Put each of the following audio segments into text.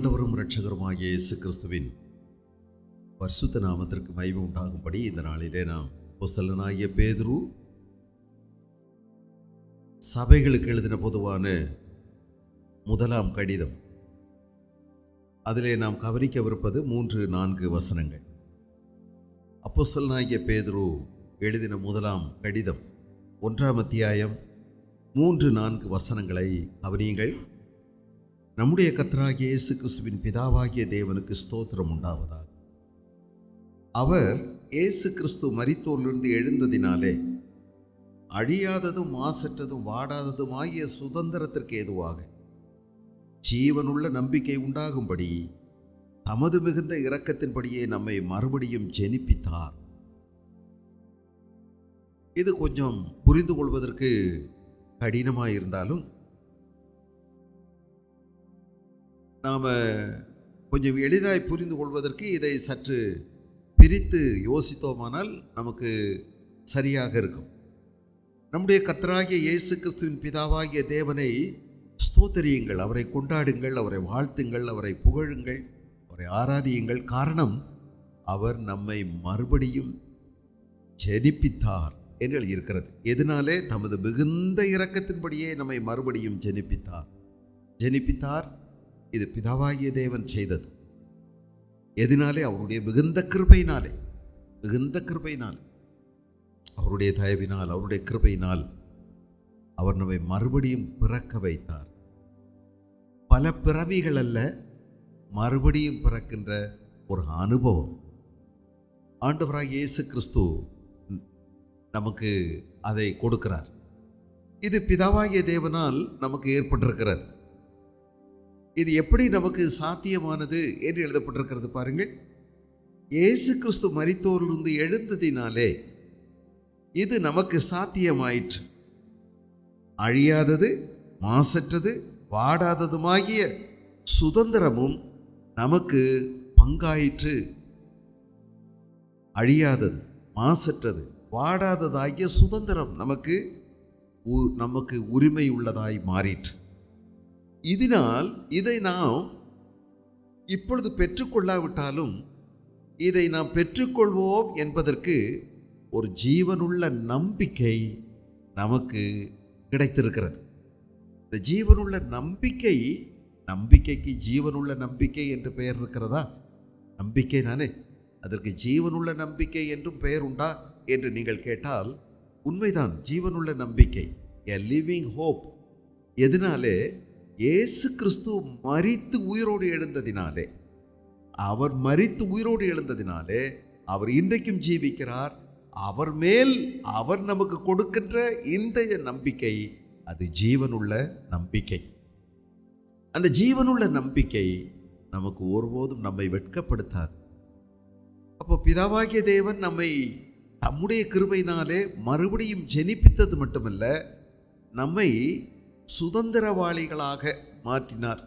ஆண்டவரும் இரட்சகருமாகிய இயேசு கிறிஸ்துவின் பரிசுத்த நாமத்திற்கு மகிமை உண்டாகும்படி இந்த நாளிலே நாம் அப்போஸ்தலனாகிய பேதுரு சபைகளுக்கு எழுதின பொதுவான முதலாம் கடிதம், அதிலே நாம் கவனிக்கவிருப்பது 3-4 வசனங்கள். அப்போஸ்தலனாகிய பேதுரு எழுதின முதலாம் கடிதம் 1ஆம் அத்தியாயம் 3-4 வசனங்களை கவனியுங்கள். நம்முடைய கர்த்தராகிய இயேசு கிறிஸ்துவின் பிதாவாகிய தேவனுக்கு ஸ்தோத்திரம் உண்டாவதாக. அவர் இயேசு கிறிஸ்து மரித்தோரிலிருந்து எழுந்ததினாலே அழியாததும் மாசற்றதும் வாடாததுமாகிய சுதந்திரத்திற்கு ஏதுவாக ஜீவனுள்ள நம்பிக்கை உண்டாகும்படி தமது மிகுந்த இரக்கத்தின்படியே நம்மை மறுபடியும் ஜெனிப்பித்தார். இது கொஞ்சம் புரிந்து கொள்வதற்கு கடினமாயிருந்தாலும் நாம் கொஞ்சம் எளிதாய் புரிந்து கொள்வதற்கு இதை சற்று பிரித்து யோசித்தோமானால் நமக்கு சரியாக இருக்கும். நம்முடைய கர்த்தராகிய இயேசு கிறிஸ்துவின் பிதாவாகிய தேவனை ஸ்தோத்திரியுங்கள், அவரை கொண்டாடுங்கள், அவரை வாழ்த்துங்கள், அவரை புகழுங்கள், அவரை ஆராதியுங்கள். காரணம், அவர் நம்மை மறுபடியும் ஜெனிப்பித்தார் என்று எழுதியிருக்கிறது. எதனாலே? தமது மிகுந்த இரக்கத்தின்படியே நம்மை மறுபடியும் ஜெனிப்பித்தார். இது பிதாவாகிய தேவன் செய்தது. எதனாலே? அவருடைய மிகுந்த கிருபையினாலே, அவருடைய தயவினால், அவருடைய கிருபையினால் அவர் நம்மை மறுபடியும் பிறக்க வைத்தார். பல பிறவிகள் அல்ல, மறுபடியும் பிறக்கின்ற ஒரு அனுபவம் ஆண்டவராகிய இயேசு கிறிஸ்து நமக்கு அதை கொடுக்கிறார். இது பிதாவாகிய தேவனால் நமக்கு ஏற்பட்டிருக்கிறது. இது எப்படி நமக்கு சாத்தியமானது என்று எழுதப்பட்டிருக்கிறது பாருங்கள். இயேசு கிறிஸ்து மரித்தோரிலிருந்து எழுந்ததினாலே இது நமக்கு சாத்தியமாயிற்று. அழியாதது, மாசற்றது, வாடாததுமாகிய சுதந்திரமும் நமக்கு பங்காயிற்று. அழியாதது, மாசற்றது, வாடாததாகிய சுதந்திரம் நமக்கு உரிமை உள்ளதாய் மாறிற்று. இதனால் இதை நாம் இப்பொழுது பெற்றுக்கொள்ளாவிட்டாலும் இதை நாம் பெற்றுக்கொள்வோம் என்பதற்கு ஒரு ஜீவனுள்ள நம்பிக்கை நமக்கு கிடைத்திருக்கிறது. இந்த ஜீவனுள்ள நம்பிக்கைக்கு ஜீவனுள்ள நம்பிக்கை என்று பெயர் இருக்கிறதா? நம்பிக்கை தானே, அதற்கு ஜீவனுள்ள நம்பிக்கை என்றும் பெயர் உண்டா என்று நீங்கள் கேட்டால் உண்மைதான். ஜீவனுள்ள நம்பிக்கை, எ லிவிங் ஹோப். எதனாலே? இயேசு கிறிஸ்து மரித்து உயிரோடு எழுந்ததினாலே, அவர் மரித்து உயிரோடு எழுந்ததினாலே அவர் இன்றைக்கும் ஜீவிக்கிறார். அவர் மேல் அவர் நமக்கு கொடுக்கின்ற இந்த நம்பிக்கை, அது ஜீவனுள்ள நம்பிக்கை. அந்த ஜீவனுள்ள நம்பிக்கை நமக்கு ஒருபோதும் நம்மை வெட்கப்படுத்தாது. அப்போ பிதாவாகிய தேவன் நம்மை தம்முடைய கிருபையினாலே மறுபடியும் ஜெனிப்பித்தது மட்டுமல்ல, நம்மை சுதந்திரவாளிகளாக மாற்றினார்.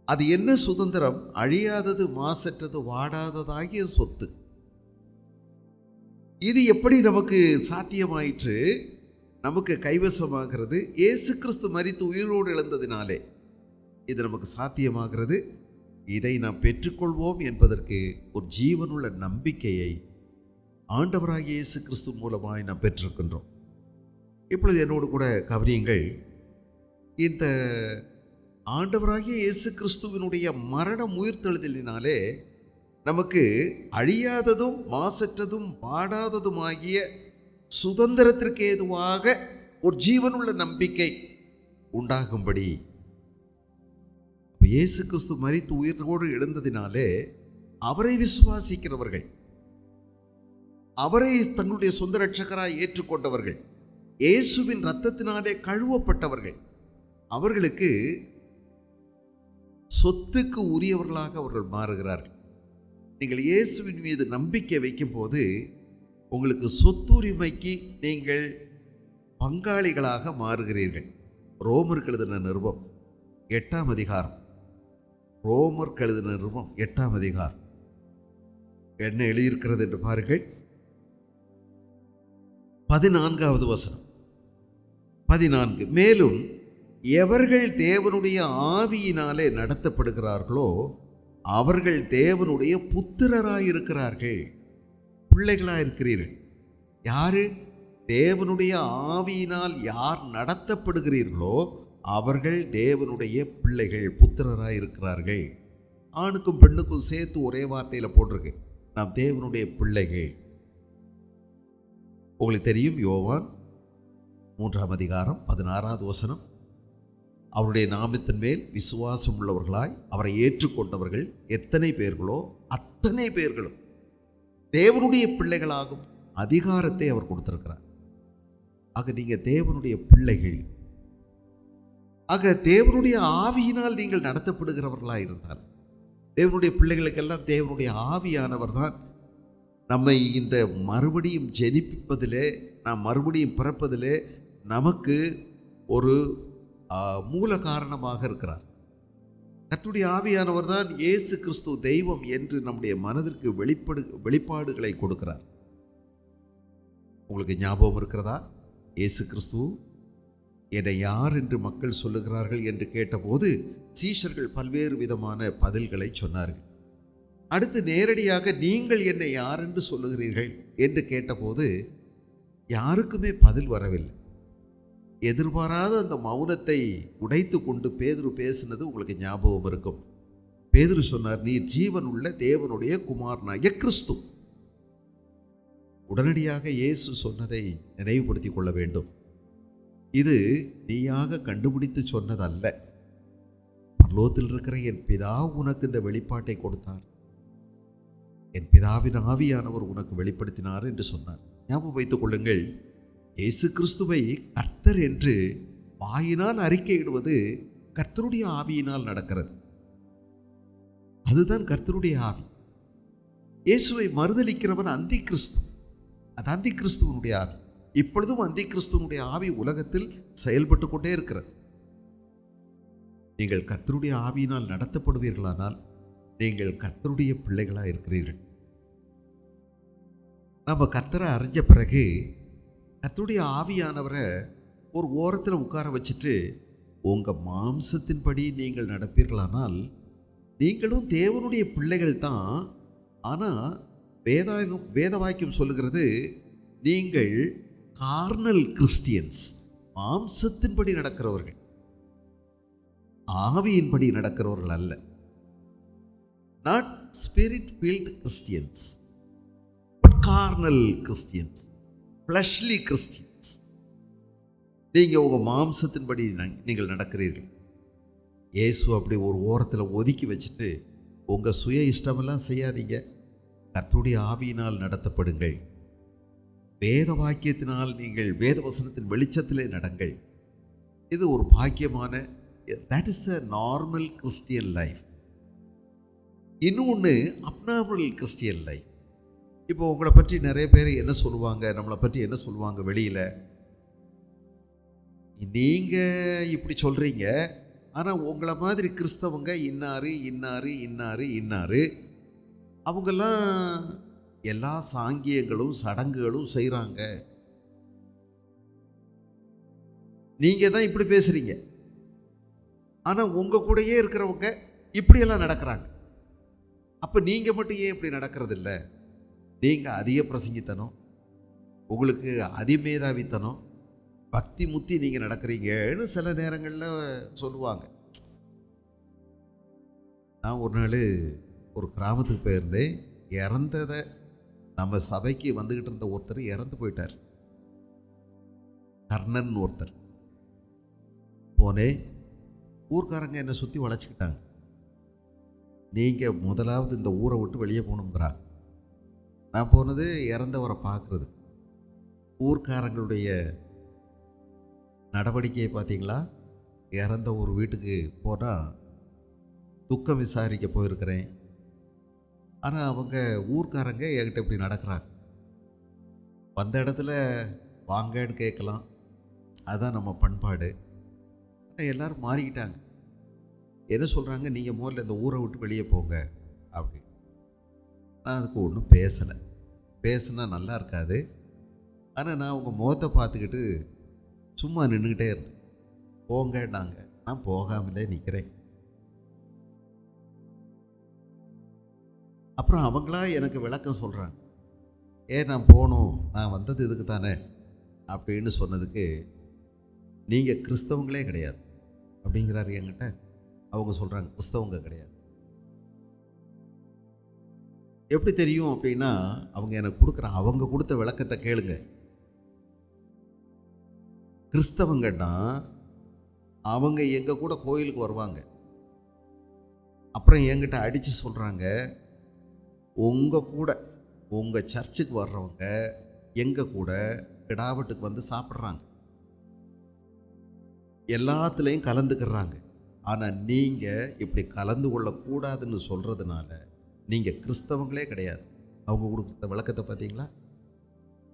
அது என்ன சுதந்திரம்? அழியாதது, மாசற்றது, வாடாததாகிய சொத்து. இது எப்படி நமக்கு சாத்தியமாயிற்று, நமக்கு கைவசமாகிறது? இயேசு கிறிஸ்து மரித்து உயிரோடு எழுந்ததினாலே இது நமக்கு சாத்தியமாகிறது. இதை நாம் பெற்றுக்கொள்வோம் என்பதற்கு ஒரு ஜீவனுள்ள நம்பிக்கையை ஆண்டவராகிய இயேசு கிறிஸ்து மூலமாய் நாம் பெற்றிருக்கின்றோம். இப்பொழுது என்னோடு கூட கவனியுங்கள். இந்த ஆண்டவராகிய இயேசு கிறிஸ்துவினுடைய மரணம் உயிர்த்தெழுதலினாலே நமக்கு அழியாததும் மாசற்றதும் வாடாததுமாகிய சுதந்திரத்திற்கு ஏதுவாக ஒரு ஜீவனுள்ள நம்பிக்கை உண்டாகும்படி, இயேசு கிறிஸ்து மரித்து உயிரோடு எழுந்ததினாலே அவரை விசுவாசிக்கிறவர்கள், அவரை தங்களுடைய சொந்த இரட்சகராய் ஏற்றுக்கொண்டவர்கள், இயேசுவின் இரத்தத்தினாலே கழுவப்பட்டவர்கள், அவர்களுக்கு சொத்துக்கு உரியவர்களாக அவர்கள் மாறுகிறார்கள். நீங்கள் இயேசுவின் மீது நம்பிக்கை வைக்கும் போது உங்களுக்கு சொத்துரிமைக்கு நீங்கள் பங்காளிகளாக மாறுகிறீர்கள். ரோமருக்கு எழுதின நிருபம் 8ஆம் அதிகாரம், ரோமருக்கு எழுதின நிருபம் 8ஆம் அதிகாரம் என்ன எழுதியிருக்கிறது என்று பாருங்கள். 14வது வசனம். 14. மேலும் எவர்கள் தேவனுடைய ஆவியினாலே நடத்தப்படுகிறார்களோ அவர்கள் தேவனுடைய புத்திரராயிருக்கிறார்கள். பிள்ளைகளாயிருக்கிறீர்கள். யாரு? தேவனுடைய ஆவியினால் யார் நடத்தப்படுகிறீர்களோ அவர்கள் தேவனுடைய பிள்ளைகள், புத்திரராயிருக்கிறார்கள். ஆணுக்கும் பெண்ணுக்கும் சேர்த்து ஒரே வார்த்தையில் போட்டிருக்கு, நாம் தேவனுடைய பிள்ளைகள். உங்களுக்கு தெரியும், யோவான் 3:16 அவருடைய நாமத்தின் மேல் விசுவாசம் உள்ளவர்களாய் அவரை ஏற்றுக்கொண்டவர்கள் எத்தனை பேர்களோ அத்தனை பேர்களும் தேவனுடைய பிள்ளைகளாகும் அதிகாரத்தை அவர் கொடுத்திருக்கிறார். ஆக நீங்கள் தேவனுடைய பிள்ளைகள். ஆக தேவனுடைய ஆவியினால் நீங்கள் நடத்தப்படுகிறவர்களாக இருந்தால், தேவனுடைய பிள்ளைகளுக்கெல்லாம் தேவனுடைய ஆவியானவர் தான் நம்மை இந்த மறுபடியும் ஜெனிப்பிப்பதிலே, நாம் மறுபடியும் பிறப்பதிலே நமக்கு ஒரு மூல காரணமாக இருக்கிறார். கர்த்தருடைய ஆவியானவர் தான் இயேசு கிறிஸ்து தெய்வம் என்று நம்முடைய மனதிற்கு வெளிப்பாடுகளை கொடுக்கிறார். உங்களுக்கு ஞாபகம் இருக்கிறதா? இயேசு கிறிஸ்து என்னை யார் என்று மக்கள் சொல்லுகிறார்கள் என்று கேட்டபோது சீஷர்கள் பல்வேறு விதமான பதில்களை சொன்னார்கள். அடுத்து நேரடியாக நீங்கள் என்னை யார் என்று சொல்லுகிறீர்கள் என்று கேட்டபோது யாருக்குமே பதில் வரவில்லை. எதிர்பாராத அந்த மௌனத்தை உடைத்து கொண்டு பேதுரு பேசினது உங்களுக்கு ஞாபகம் இருக்கும். பேதுரு சொன்னார், நீ ஜீவன் உள்ள தேவனுடைய குமாரனாகிய கிறிஸ்து. உடனடியாக இயேசு சொன்னதை நினைவுபடுத்திக் கொள்ள வேண்டும். இது நீயாக கண்டுபிடித்து சொன்னதல்ல. பரலோகத்தில் இருக்கிற என் பிதா உனக்கு இந்த வெளிப்பாட்டை கொடுத்தார், என் பிதாவின் ஆவியானவர் உனக்கு வெளிப்படுத்தினார் என்று சொன்னார். ஞாபகம் வைத்துக் கொள்ளுங்கள், இயேசு கிறிஸ்துவை கர்த்தர் என்று வாயினால் அறிக்கையிடுவது கர்த்தருடைய ஆவியினால் நடக்கிறது. அதுதான் கர்த்தருடைய ஆவி. இயேசுவை மறுதலிக்கிறவன் அந்தி கிறிஸ்து. அது அந்தி கிறிஸ்துவனுடைய ஆவி. இப்பொழுதும் அந்தி கிறிஸ்துவனுடைய ஆவி உலகத்தில் செயல்பட்டு கொண்டே இருக்கிறது. நீங்கள் கர்த்தருடைய ஆவியினால் நடத்தப்படுவீர்களானால் நீங்கள் கர்த்தருடைய பிள்ளைகளாக இருக்கிறீர்கள். நம்ம கர்த்தரை அறிஞ்ச பிறகு கர்த்தருடைய ஆவியானவரை ஒரு ஓரத்தில் உட்கார வச்சுட்டு உங்கள் மாம்சத்தின்படி நீங்கள் நடப்பீர்களானால் நீங்களும் தேவனுடைய பிள்ளைகள் தான். ஆனால் வேத வாக்கியம் சொல்லுகிறது, நீங்கள் கார்னல் கிறிஸ்டியன்ஸ், மாம்சத்தின்படி நடக்கிறவர்கள், ஆவியின்படி நடக்கிறவர்கள் அல்ல. Not spirit field Christians, but Cornell Christians, fleshly Christians. நீங்கள் உங்கள் மாம்சத்தின்படி நீங்கள் நடக்கிறீர்கள். இயேசு அப்படி ஒரு ஓரத்தில் ஒதுக்கி வச்சுட்டு உங்கள் சுய இஷ்டமெல்லாம் செய்யாதீங்க. கர்த்தருடைய ஆவியினால் நடத்தப்படுங்கள். வேத வாக்கியத்தினால் நீங்கள் வேத வசனத்தின் வெளிச்சத்திலே நடங்கள். இது ஒரு பாக்கியமான, that is the normal Christian life. இன்னொன்று அப்நார்மல் கிறிஸ்டியன் லைஃப். இப்போ உங்களை பற்றி நிறைய பேர் என்ன சொல்லுவாங்க, நம்மளை பற்றி என்ன சொல்லுவாங்க வெளியில், நீங்கள் இப்படி சொல்கிறீங்க, ஆனால் உங்களை மாதிரி கிறிஸ்தவங்க இன்னாரு இன்னாரு இன்னாரு இன்னாரு அவங்கெல்லாம் எல்லா சாங்கியங்களும் சடங்குகளும் செய்கிறாங்க, நீங்கள் தான் இப்படி பேசுகிறீங்க, ஆனால் உங்கள் கூடயே இருக்கிறவங்க இப்படியெல்லாம் நடக்கிறாங்க. அப்போ நீங்கள் மட்டும் ஏன் இப்படி நடக்கிறதில்ல? நீங்கள் அதிக பிரசங்கித்தனம், உங்களுக்கு அதிமேதாவித்தனம், பக்தி முத்தி நீங்கள் நடக்கிறீங்கன்னு சில நேரங்களில் சொல்லுவாங்க. நான் ஒரு நாள் ஒரு கிராமத்துக்கு போயிருந்தேன். இறந்ததை நம்ம சபைக்கு வந்துக்கிட்டு இருந்த ஒருத்தர் இறந்து போயிட்டார். கர்ணன் ஒருத்தர். போனேன். ஊர்க்காரங்க என்னை சுற்றி வளைச்சிக்கிட்டாங்க. நீங்கள் முதலாவது இந்த ஊரை விட்டு வெளியே போகணுங்கிறாங்க. நான் போனது இறந்தவரை பார்க்குறது. ஊர்க்காரங்களுடைய நடவடிக்கையை பார்த்தீங்களா? இறந்த ஒரு வீட்டுக்கு போனால் துக்கம் விசாரிக்க போயிருக்கிறேன். ஆனால் அவங்க ஊர்க்காரங்க என்கிட்ட இப்படி நடக்கிறாங்க. வந்த இடத்துல வாங்கன்னு கேட்கலாம், அதுதான் நம்ம பண்பாடு. எல்லோரும் மாறிக்கிட்டாங்க. என்ன சொல்கிறாங்க, நீங்கள் முதல்ல இந்த ஊரை விட்டு வெளியே போங்க அப்படி. நான் அதுக்கு ஒன்றும் பேசலை. பேசுனா நல்லா இருக்காது. ஆனால் நான் உங்கள் முகத்தை பார்த்துக்கிட்டு சும்மா நின்றுக்கிட்டே இருந்தேன். போங்கன்னாங்க. நான் போகாமலே நிற்கிறேன். அப்புறம் அவங்களா எனக்கு விளக்கம் சொல்கிறாங்க. நான் போகணும், நான் வந்தது இதுக்கு தானே அப்படின்னு சொன்னதுக்கு, நீங்கள் கிறிஸ்தவங்களே கிடையாது அப்படிங்கிறாரு என்கிட்ட. அவங்க சொல்கிறாங்க கிறிஸ்தவங்க கிடையாது. எப்படி தெரியும் அப்படின்னா, அவங்க எனக்கு அவங்க கொடுத்த விளக்கத்தை கேளுங்க. கிறிஸ்தவங்கன்னா அவங்க எங்கள் கூட கோயிலுக்கு வருவாங்க. அப்புறம் என்கிட்ட அடித்து சொல்கிறாங்க, உங்கள் கூட உங்கள் சர்ச்சுக்கு வர்றவங்க எங்கள் கூட கிடாவட்டுக்கு வந்து சாப்பிட்றாங்க, எல்லாத்துலேயும் கலந்துக்கிறாங்க. ஆனால் நீங்கள் இப்படி கலந்து கொள்ளக்கூடாதுன்னு சொல்கிறதுனால நீங்கள் கிறிஸ்தவங்களே கிடையாது. அவங்க கொடுத்த விளக்கத்தை பார்த்தீங்களா?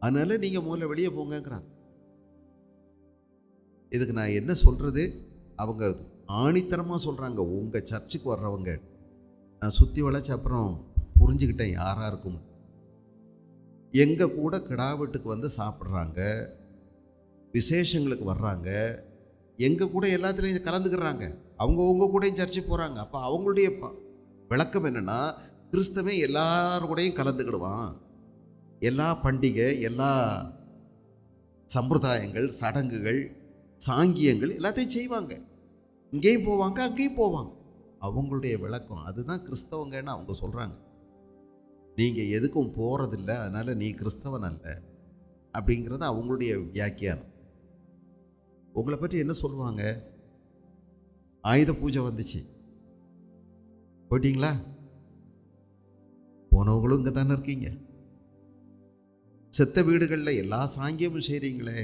அதனால் நீங்கள் முதல்ல வெளியே போங்கங்கிறாங்க. இதுக்கு நான் என்ன சொல்கிறது? அவங்க ஆணித்தனமாக சொல்கிறாங்க, உங்கள் சர்ச்சுக்கு வர்றவங்க. நான் சுற்றி வளைச்சி அப்புறம் புரிஞ்சுக்கிட்டேன் யாராக இருக்கும். எங்கள் கூட கிடாவட்டுக்கு வந்து சாப்பிட்றாங்க, விசேஷங்களுக்கு வர்றாங்க, எங்கள் கூட எல்லாத்துலேயும் கலந்துக்கிறாங்க, அவங்க உங்கள் கூடயும் சர்ச்சுக்கு போகிறாங்க. அப்போ அவங்களுடைய விளக்கம் என்னென்னா, கிறிஸ்தவன் எல்லாரும் கூடயும் கலந்துக்கிடுவான், எல்லா பண்டிகை, எல்லா சம்பிரதாயங்கள், சடங்குகள், சாங்கியங்கள் எல்லாத்தையும் செய்வாங்க, இங்கேயும் போவாங்க அங்கேயும் போவாங்க. அவங்களுடைய விளக்கம் அதுதான் கிறிஸ்தவங்கன்னு அவங்க சொல்கிறாங்க. நீங்கள் எதுக்கும் போகிறதில்ல, அதனால் நீ கிறிஸ்தவன் அல்ல அப்படிங்கிறது அவங்களுடைய வியாக்கியானம். உங்களை பற்றி என்ன சொல்லுவாங்க? ஆயுத பூஜை வந்துச்சு, போயிட்டீங்களா? போனவங்களும் இங்கே தானே இருக்கீங்க. செத்த வீடுகளில் எல்லா சாங்கியமும் செய்கிறீங்களே,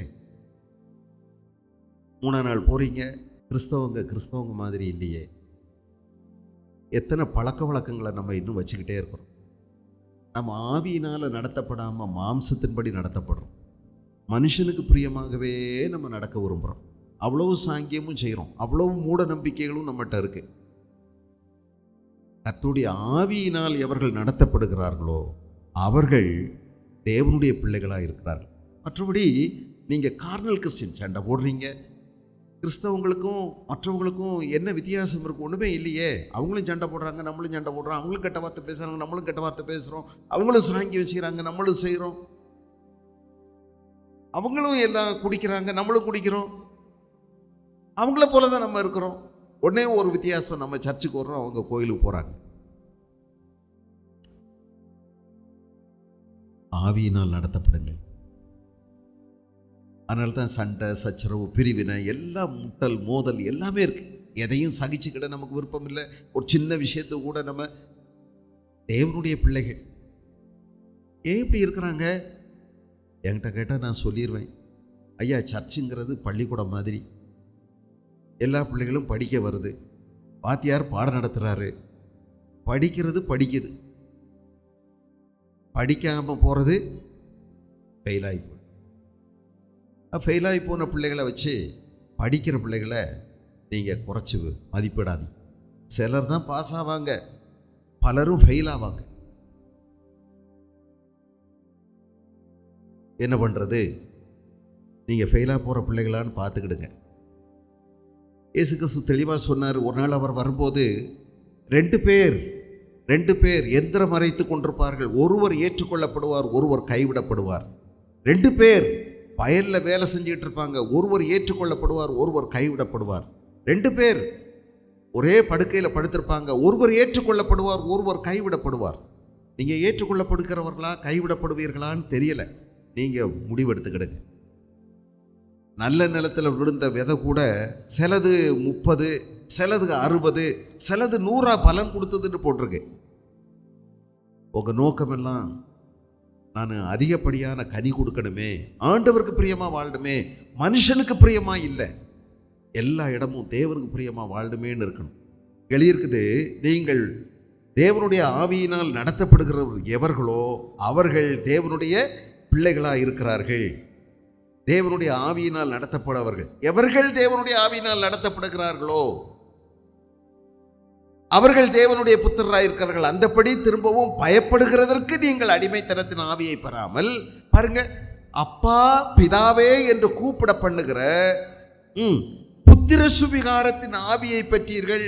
3 நாள் போகிறீங்க. கிறிஸ்தவங்க மாதிரி இல்லையே. எத்தனை பழக்க வழக்கங்களை நம்ம இன்னும் வச்சுக்கிட்டே இருக்கிறோம். நம்ம ஆவியினால் நடத்தப்படாமல் மாம்சத்தின்படி நடத்தப்படுறோம். மனுஷனுக்கு பிரியமாகவே நம்ம நடக்க விரும்புகிறோம். அவ்வளவு சாங்கியமும் செய்கிறோம், அவ்வளவு மூட நம்பிக்கைகளும் நம்மகிட்ட இருக்குது. கர்த்தருடைய ஆவியினால் எவர்கள் நடத்தப்படுகிறார்களோ அவர்கள் தேவனுடைய பிள்ளைகளாக இருக்கிறார்கள். மற்றபடி நீங்கள் கார்னல் கிறிஸ்டின் சண்டை போடுறீங்க. கிறிஸ்தவங்களுக்கும் மற்றவங்களுக்கும் என்ன வித்தியாசம் இருக்கும்? ஒன்றுமே இல்லையே. அவங்களும் சண்டை போடுறாங்க, நம்மளும் சண்டை போடுறோம். அவங்களும் கெட்ட வார்த்தை பேசுகிறாங்க, நம்மளும் கெட்ட வார்த்தை பேசுகிறோம். அவங்களும் சாங்கியம் செய்கிறாங்க, நம்மளும் செய்கிறோம். அவங்களும் எல்லாம் குடிக்கிறாங்க, நம்மளும் குடிக்கிறோம். அவங்கள போல தான் நம்ம இருக்கிறோம். உடனே ஒரு வித்தியாசம், நம்ம சர்ச்சுக்கு வர்றோம், அவங்க கோயிலுக்கு போகிறாங்க. ஆவியினால் நடத்தப்படுங்கள். அதனால தான் சண்டை, சச்சரவு, பிரிவினை, எல்லாம் முட்டல், மோதல் எல்லாமே இருக்குது. எதையும் சகிச்சுக்கிட நமக்கு விருப்பம் இல்லை. ஒரு சின்ன விஷயத்தை கூட நம்ம தேவனுடைய பிள்ளைகள் ஏன் இப்படி இருக்கிறாங்க? என்கிட்ட கேட்டால் நான் சொல்லிடுவேன், ஐயா சர்ச்சுங்கிறது பள்ளிக்கூடம் மாதிரி. எல்லா பிள்ளைகளும் படிக்க வருது, வாத்தியார் பாடம் நடத்துகிறாரு, படிக்குது. படிக்காமல் போகிறது ஃபெயிலாகி போகுது. ஃபெயிலாகி போன பிள்ளைகளை வச்சு படிக்கிற பிள்ளைகளை நீங்கள் குறைச்சி மதிப்பிடாதீங்க. சிலர் தான் பாஸ் ஆவாங்க, பலரும் ஃபெயில் ஆவாங்க. என்ன பண்ணுறது? நீங்கள் ஃபெயிலாக போகிற பிள்ளைகளான்னு பார்த்துக்கிடுங்க. இயேசு கிறிஸ்து தெளிவாக சொன்னார். ஒரு நாள் அவர் வரும்போது ரெண்டு பேர் எந்திரம் அரைத்து கொண்டிருப்பார்கள். ஒருவர் ஏற்றுக்கொள்ளப்படுவார், ஒருவர் கைவிடப்படுவார். 2 பேர் வயலில் வேலை செஞ்சுக்கிட்டு இருப்பாங்க. ஒருவர் ஏற்றுக்கொள்ளப்படுவார், ஒருவர் கைவிடப்படுவார். 2 பேர் ஒரே படுக்கையில் படுத்திருப்பாங்க. ஒருவர் ஏற்றுக்கொள்ளப்படுவார், ஒருவர் கைவிடப்படுவார். நீங்கள் ஏற்றுக்கொள்ளப்படுகிறவர்களா கைவிடப்படுவீர்களான்னு தெரியலை. நீங்கள் முடிவெடுத்துக்கிடுங்க. நல்ல நிலத்தில் விழுந்த விதை கூட சிலது 30, சிலது 60, சிலது 100 பலன் கொடுத்ததுன்னு போட்டிருக்கு. உங்கள் நோக்கமெல்லாம் நான் அதிகப்படியான கனி கொடுக்கணுமே, ஆண்டவருக்கு பிரியமாக வாழணுமே, மனுஷனுக்கு பிரியமாக இல்லை, எல்லா இடமும் தேவனுக்கு பிரியமாக வாழணுமேன்னு இருக்கணும். எழுதியிருக்குது, நீங்கள் தேவனுடைய ஆவியினால் நடத்தப்படுகிறவர் எவர்களோ அவர்கள் தேவனுடைய பிள்ளைகளாக இருக்கிறார்கள். தேவனுடைய ஆவியினால் நடத்தப்படவர்கள் எவர்கள் தேவனுடைய ஆவியினால் நடத்தப்படுகிறார்களோ அவர்கள் தேவனுடைய புத்திரராக இருக்கிறார்கள். அந்தபடி திரும்பவும் பயப்படுகிறதற்கு நீங்கள் அடிமைத்தனத்தின் ஆவியை பெறாமல் பாருங்க, அப்பா பிதாவே என்று கூப்பிட பண்ணுகிற புத்திர சுவிகாரத்தின் ஆவியை பெற்றீர்கள்.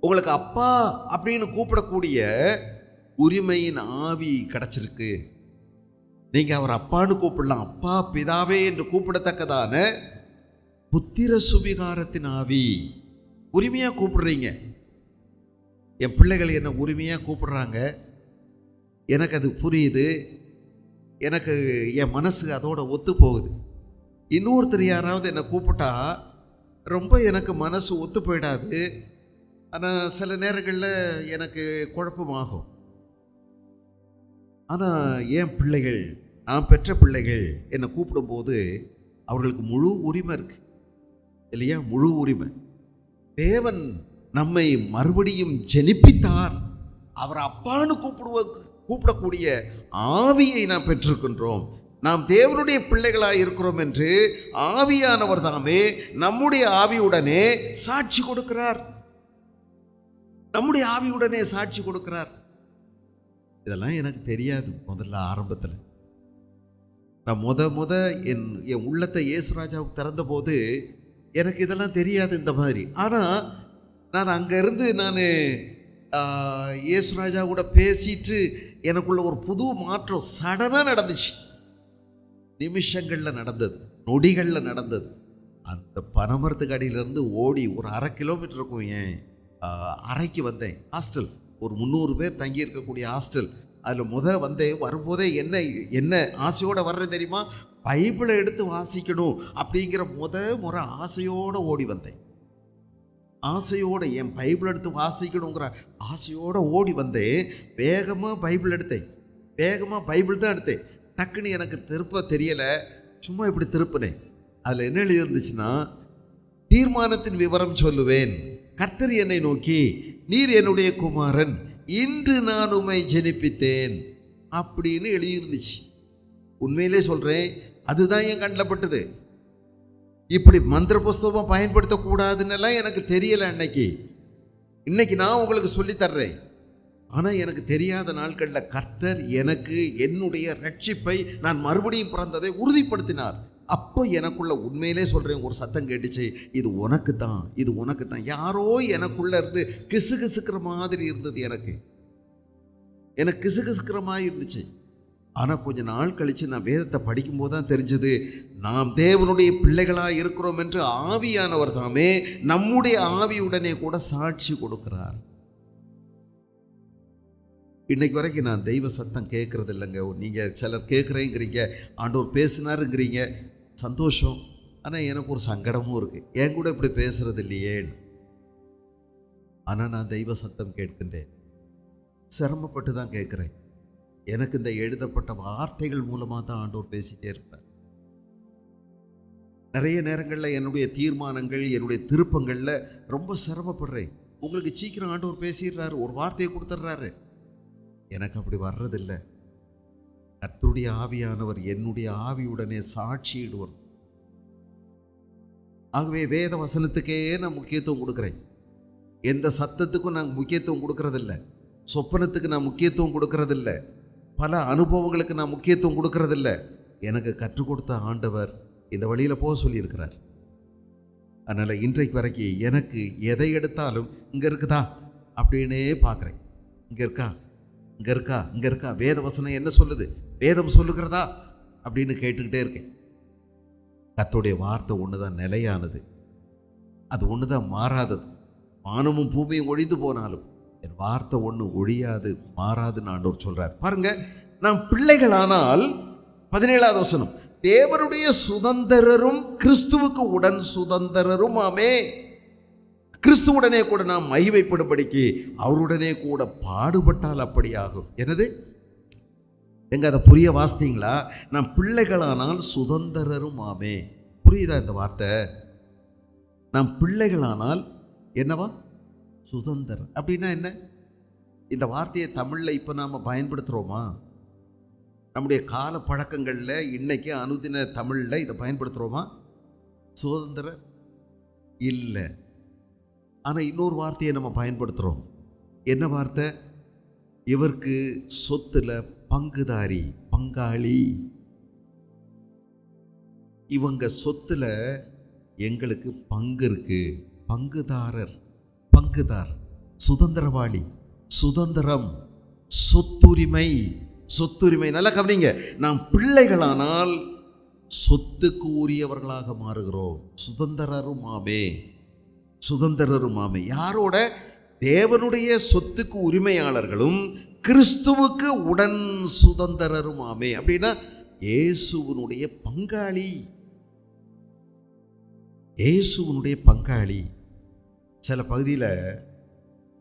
உங்களுக்கு அப்பா அப்படின்னு கூப்பிடக்கூடிய உரிமையின் ஆவி கிடைச்சிருக்கு. நீங்க அவர் அப்பான்னு கூப்பிடலாம். அப்பா பிதாவே என்று கூப்பிடத்தக்கதான புத்திர சுவிகாரத்தின் ஆவி. உரிமையா கூப்பிடுறீங்க. என் பிள்ளைகள் என்ன உரிமையா கூப்பிடுறாங்க. எனக்கு அது புரியுது. எனக்கு என் மனசு அதோட ஒத்து போகுது. இன்னொருத்தர் யாராவது என்னை கூப்பிட்டா ரொம்ப எனக்கு மனசு ஒத்து போயிடாது. ஆனால் சில நேரங்களில் எனக்கு குழப்பமாகும். ஆனால் என் பிள்ளைகள், நான் பெற்ற பிள்ளைகள் என்னை கூப்பிடும்போது அவர்களுக்கு முழு உரிமை இருக்கு இல்லையா? முழு உரிமை. தேவன் நம்மை மறுபடியும் ஜெனிப்பித்தார். அவர் அப்பான்னு கூப்பிடக்கூடிய ஆவியை நாம் பெற்றிருக்கின்றோம். நாம் தேவனுடைய பிள்ளைகளாக இருக்கிறோம் என்று ஆவியானவர் தாமே நம்முடைய ஆவியுடனே சாட்சி கொடுக்கிறார். நம்முடைய ஆவியுடனே சாட்சி கொடுக்கிறார். இதெல்லாம் எனக்கு தெரியாது. முதல்ல ஆரம்பத்தில் நான் என் உள்ளத்தை இயேசுராஜாவுக்கு திறந்த போது எனக்கு இதெல்லாம் தெரியாது இந்த மாதிரி. ஆனால் நான் அங்கேருந்து இயேசுராஜா கூட பேசிட்டு எனக்குள்ள ஒரு புது மாற்றம் சடனாக நடந்துச்சு. நிமிஷங்களில் நடந்தது, நொடிகளில் நடந்தது. அந்த பனைமரத்துக்கு அடியிலேருந்து ஓடி ஒரு 1/2 கிலோமீட்டர் இருக்கும் என் அறைக்கு வந்தேன். ஹாஸ்டல், ஒரு 300 பேர் தங்கி இருக்கக்கூடிய ஹாஸ்டல். அதில் வந்தேன். வரும்போதே என்ன ஆசையோடு வர்றேன் தெரியுமா? பைபிளை எடுத்து வாசிக்கணும் அப்படிங்கிற முறை ஆசையோடு ஓடி வந்தேன். ஆசையோடு என் பைபிள் எடுத்து வாசிக்கணுங்கிற ஆசையோடு ஓடி வந்தேன். வேகமாக பைபிள் எடுத்தேன். வேகமாக பைபிள் தான் எடுத்தேன். டக்குன்னு எனக்கு திருப்ப தெரியலை. சும்மா இப்படி திருப்பினேன். அதில் என்ன எழுதி இருந்துச்சுன்னா, தீர்மானத்தின் விவரம் சொல்லுவேன். கர்த்தர் என்னை நோக்கி, நீர் என்னுடைய குமாரன், இன்று நான் உம்மை ஜெனிப்பித்தேன் அப்படின்னு எழுதியிருந்துச்சு. உண்மையிலே சொல்கிறேன், அதுதான் என் கண்ணில் பட்டது. இப்படி மந்திர புஸ்தகம் பயன்படுத்தக்கூடாதுன்னெல்லாம் எனக்கு தெரியலை அன்னைக்கு. இன்னைக்கு நான் உங்களுக்கு சொல்லித்தர்றேன். ஆனால் எனக்கு தெரியாத நாட்களில் கர்த்தர் எனக்கு என்னுடைய ரட்சிப்பை, நான் மறுபடியும் பிறந்ததை உறுதிப்படுத்தினார். அப்போ எனக்குள்ள உண்மையிலே சொல்கிறேன், ஒரு சத்தம் கேட்டுச்சு, இது உனக்கு தான், இது உனக்கு தான். யாரோ எனக்குள்ளே இருந்து கிசுகிசுக்கிற மாதிரி இருந்தது. எனக்கு கிசுகிசுக்கிற மாதிரி இருந்துச்சு. ஆனால் கொஞ்ச நாள் கழித்து நான் வேதத்தை படிக்கும்போது தான் தெரிஞ்சது, நாம் தேவனுடைய பிள்ளைகளாக இருக்கிறோம் என்று ஆவியானவர் தாமே நம்முடைய ஆவியுடனே கூட சாட்சி கொடுக்கிறார். இன்னைக்கு வரைக்கும் நான் தெய்வ சத்தம் கேட்கறது இல்லைங்க. நீங்கள் சிலர் கேட்குறேங்கிறீங்க, ஆண்டவர் பேசினாருங்கிறீங்க, சந்தோஷம். ஆனால் எனக்கு ஒரு சங்கடமும் இருக்குது, என் கூட இப்படி பேசுறது இல்லையே. ஆனால் நான் தெய்வ சத்தம் கேட்கின்றேன். சிரமப்பட்டு தான் கேட்குறேன். எனக்கு இந்த எழுதப்பட்ட வார்த்தைகள் மூலமாக தான் ஆண்டவர் பேசிகிட்டே இருக்கிறார். நிறைய நேரங்களில் என்னுடைய தீர்மானங்கள், என்னுடைய திருப்பங்களில் ரொம்ப சிரமப்படுறேன். உங்களுக்கு சீக்கிரம் ஆண்டவர் பேசிடுறாரு, ஒரு வார்த்தையை கொடுத்துட்றாரு. எனக்கு அப்படி வர்றதில்லை. கர்த்தருடைய ஆவியானவர் என்னுடைய ஆவியுடனே சாட்சியிடுவார். ஆகவே வேத வசனத்துக்கே நான் முக்கியத்துவம் கொடுக்குறேன். எந்த சத்தத்துக்கும் நான் முக்கியத்துவம் கொடுக்கறதில்லை. சொப்பனத்துக்கு நான் முக்கியத்துவம் கொடுக்கறதில்லை. பல அனுபவங்களுக்கு நான் முக்கியத்துவம் கொடுக்கறதில்லை. எனக்கு கற்றுக் கொடுத்த ஆண்டவர் இந்த வழியில் போக சொல்லியிருக்கிறார். அதனால் இன்றைக்கு வரைக்கும் எனக்கு எதை எடுத்தாலும் இங்கே இருக்குதா அப்படின்னே பார்க்குறேன். இங்கே இருக்கா, இங்கே இருக்கா, இங்கே இருக்கா, வேத வசனம் என்ன சொல்லுது, வேதம் சொல்லுகிறதா அப்படின்னு கேட்டுக்கிட்டே இருக்கேன். கர்த்தருடைய வார்த்தை ஒன்று தான் நிலையானது, அது ஒன்று தான் மாறாதது. வானமும் பூமியும் ஒழிந்து போனாலும் என் வார்த்தை ஒன்று ஒழியாது, மாறாதுன்னு ஆண்டவர் சொல்றார். பாருங்க, நாம் பிள்ளைகளானால் 17வது வசனம், தேவனுடைய சுதந்திரரும் கிறிஸ்துவுக்கு உடன் சுதந்திரரும் ஆமே. கிறிஸ்துவுடனே கூட நாம் மகிமைப்படும்படிக்கு அவருடனே கூட பாடுபட்டால் அப்படி ஆகும். என்னது எங்க அதை புரிய வாசித்தீங்களா? நாம் பிள்ளைகளானால் சுதந்திரரும் ஆமே. புரியுதா இந்த வார்த்தை? நாம் பிள்ளைகளானால் என்னவா? சுதந்திரம். அப்படின்னா என்ன? இந்த வார்த்தையை தமிழில் இப்போ நாம் பயன்படுத்துகிறோமா? நம்முடைய கால பழக்கங்களில் இன்னைக்கு அனுதின தமிழில் இதை பயன்படுத்துகிறோமா? சுதந்திரம் இல்லை. ஆனால் இன்னொரு வார்த்தையை நம்ம பயன்படுத்துகிறோம். என்ன வார்த்தை? இவருக்கு சொத்துல பங்குதாரி, பங்காளி. இவங்க சொத்துல எங்களுக்கு பங்கு இருக்கு. பங்குதாரர், பங்குதார், சுதந்திரவாளி, சுதந்திரம், சொத்துரிமை. சொத்துரிமை நல்லா கவனிங்க. நாம் பிள்ளைகளானால் சொத்துக்கு உரியவர்களாக மாறுகிறோம். சுதந்திரரும் ஆமே, சுதந்திரரும் ஆமே. யாரோட? தேவனுடைய சொத்துக்கு உரிமையாளர்களும் கிறிஸ்துவுக்கு உடன் சுதந்திரரும் ஆமே. அப்படின்னா இயேசுவினுடைய பங்காளி, இயேசுவினுடைய பங்காளி. சில பகுதியில்,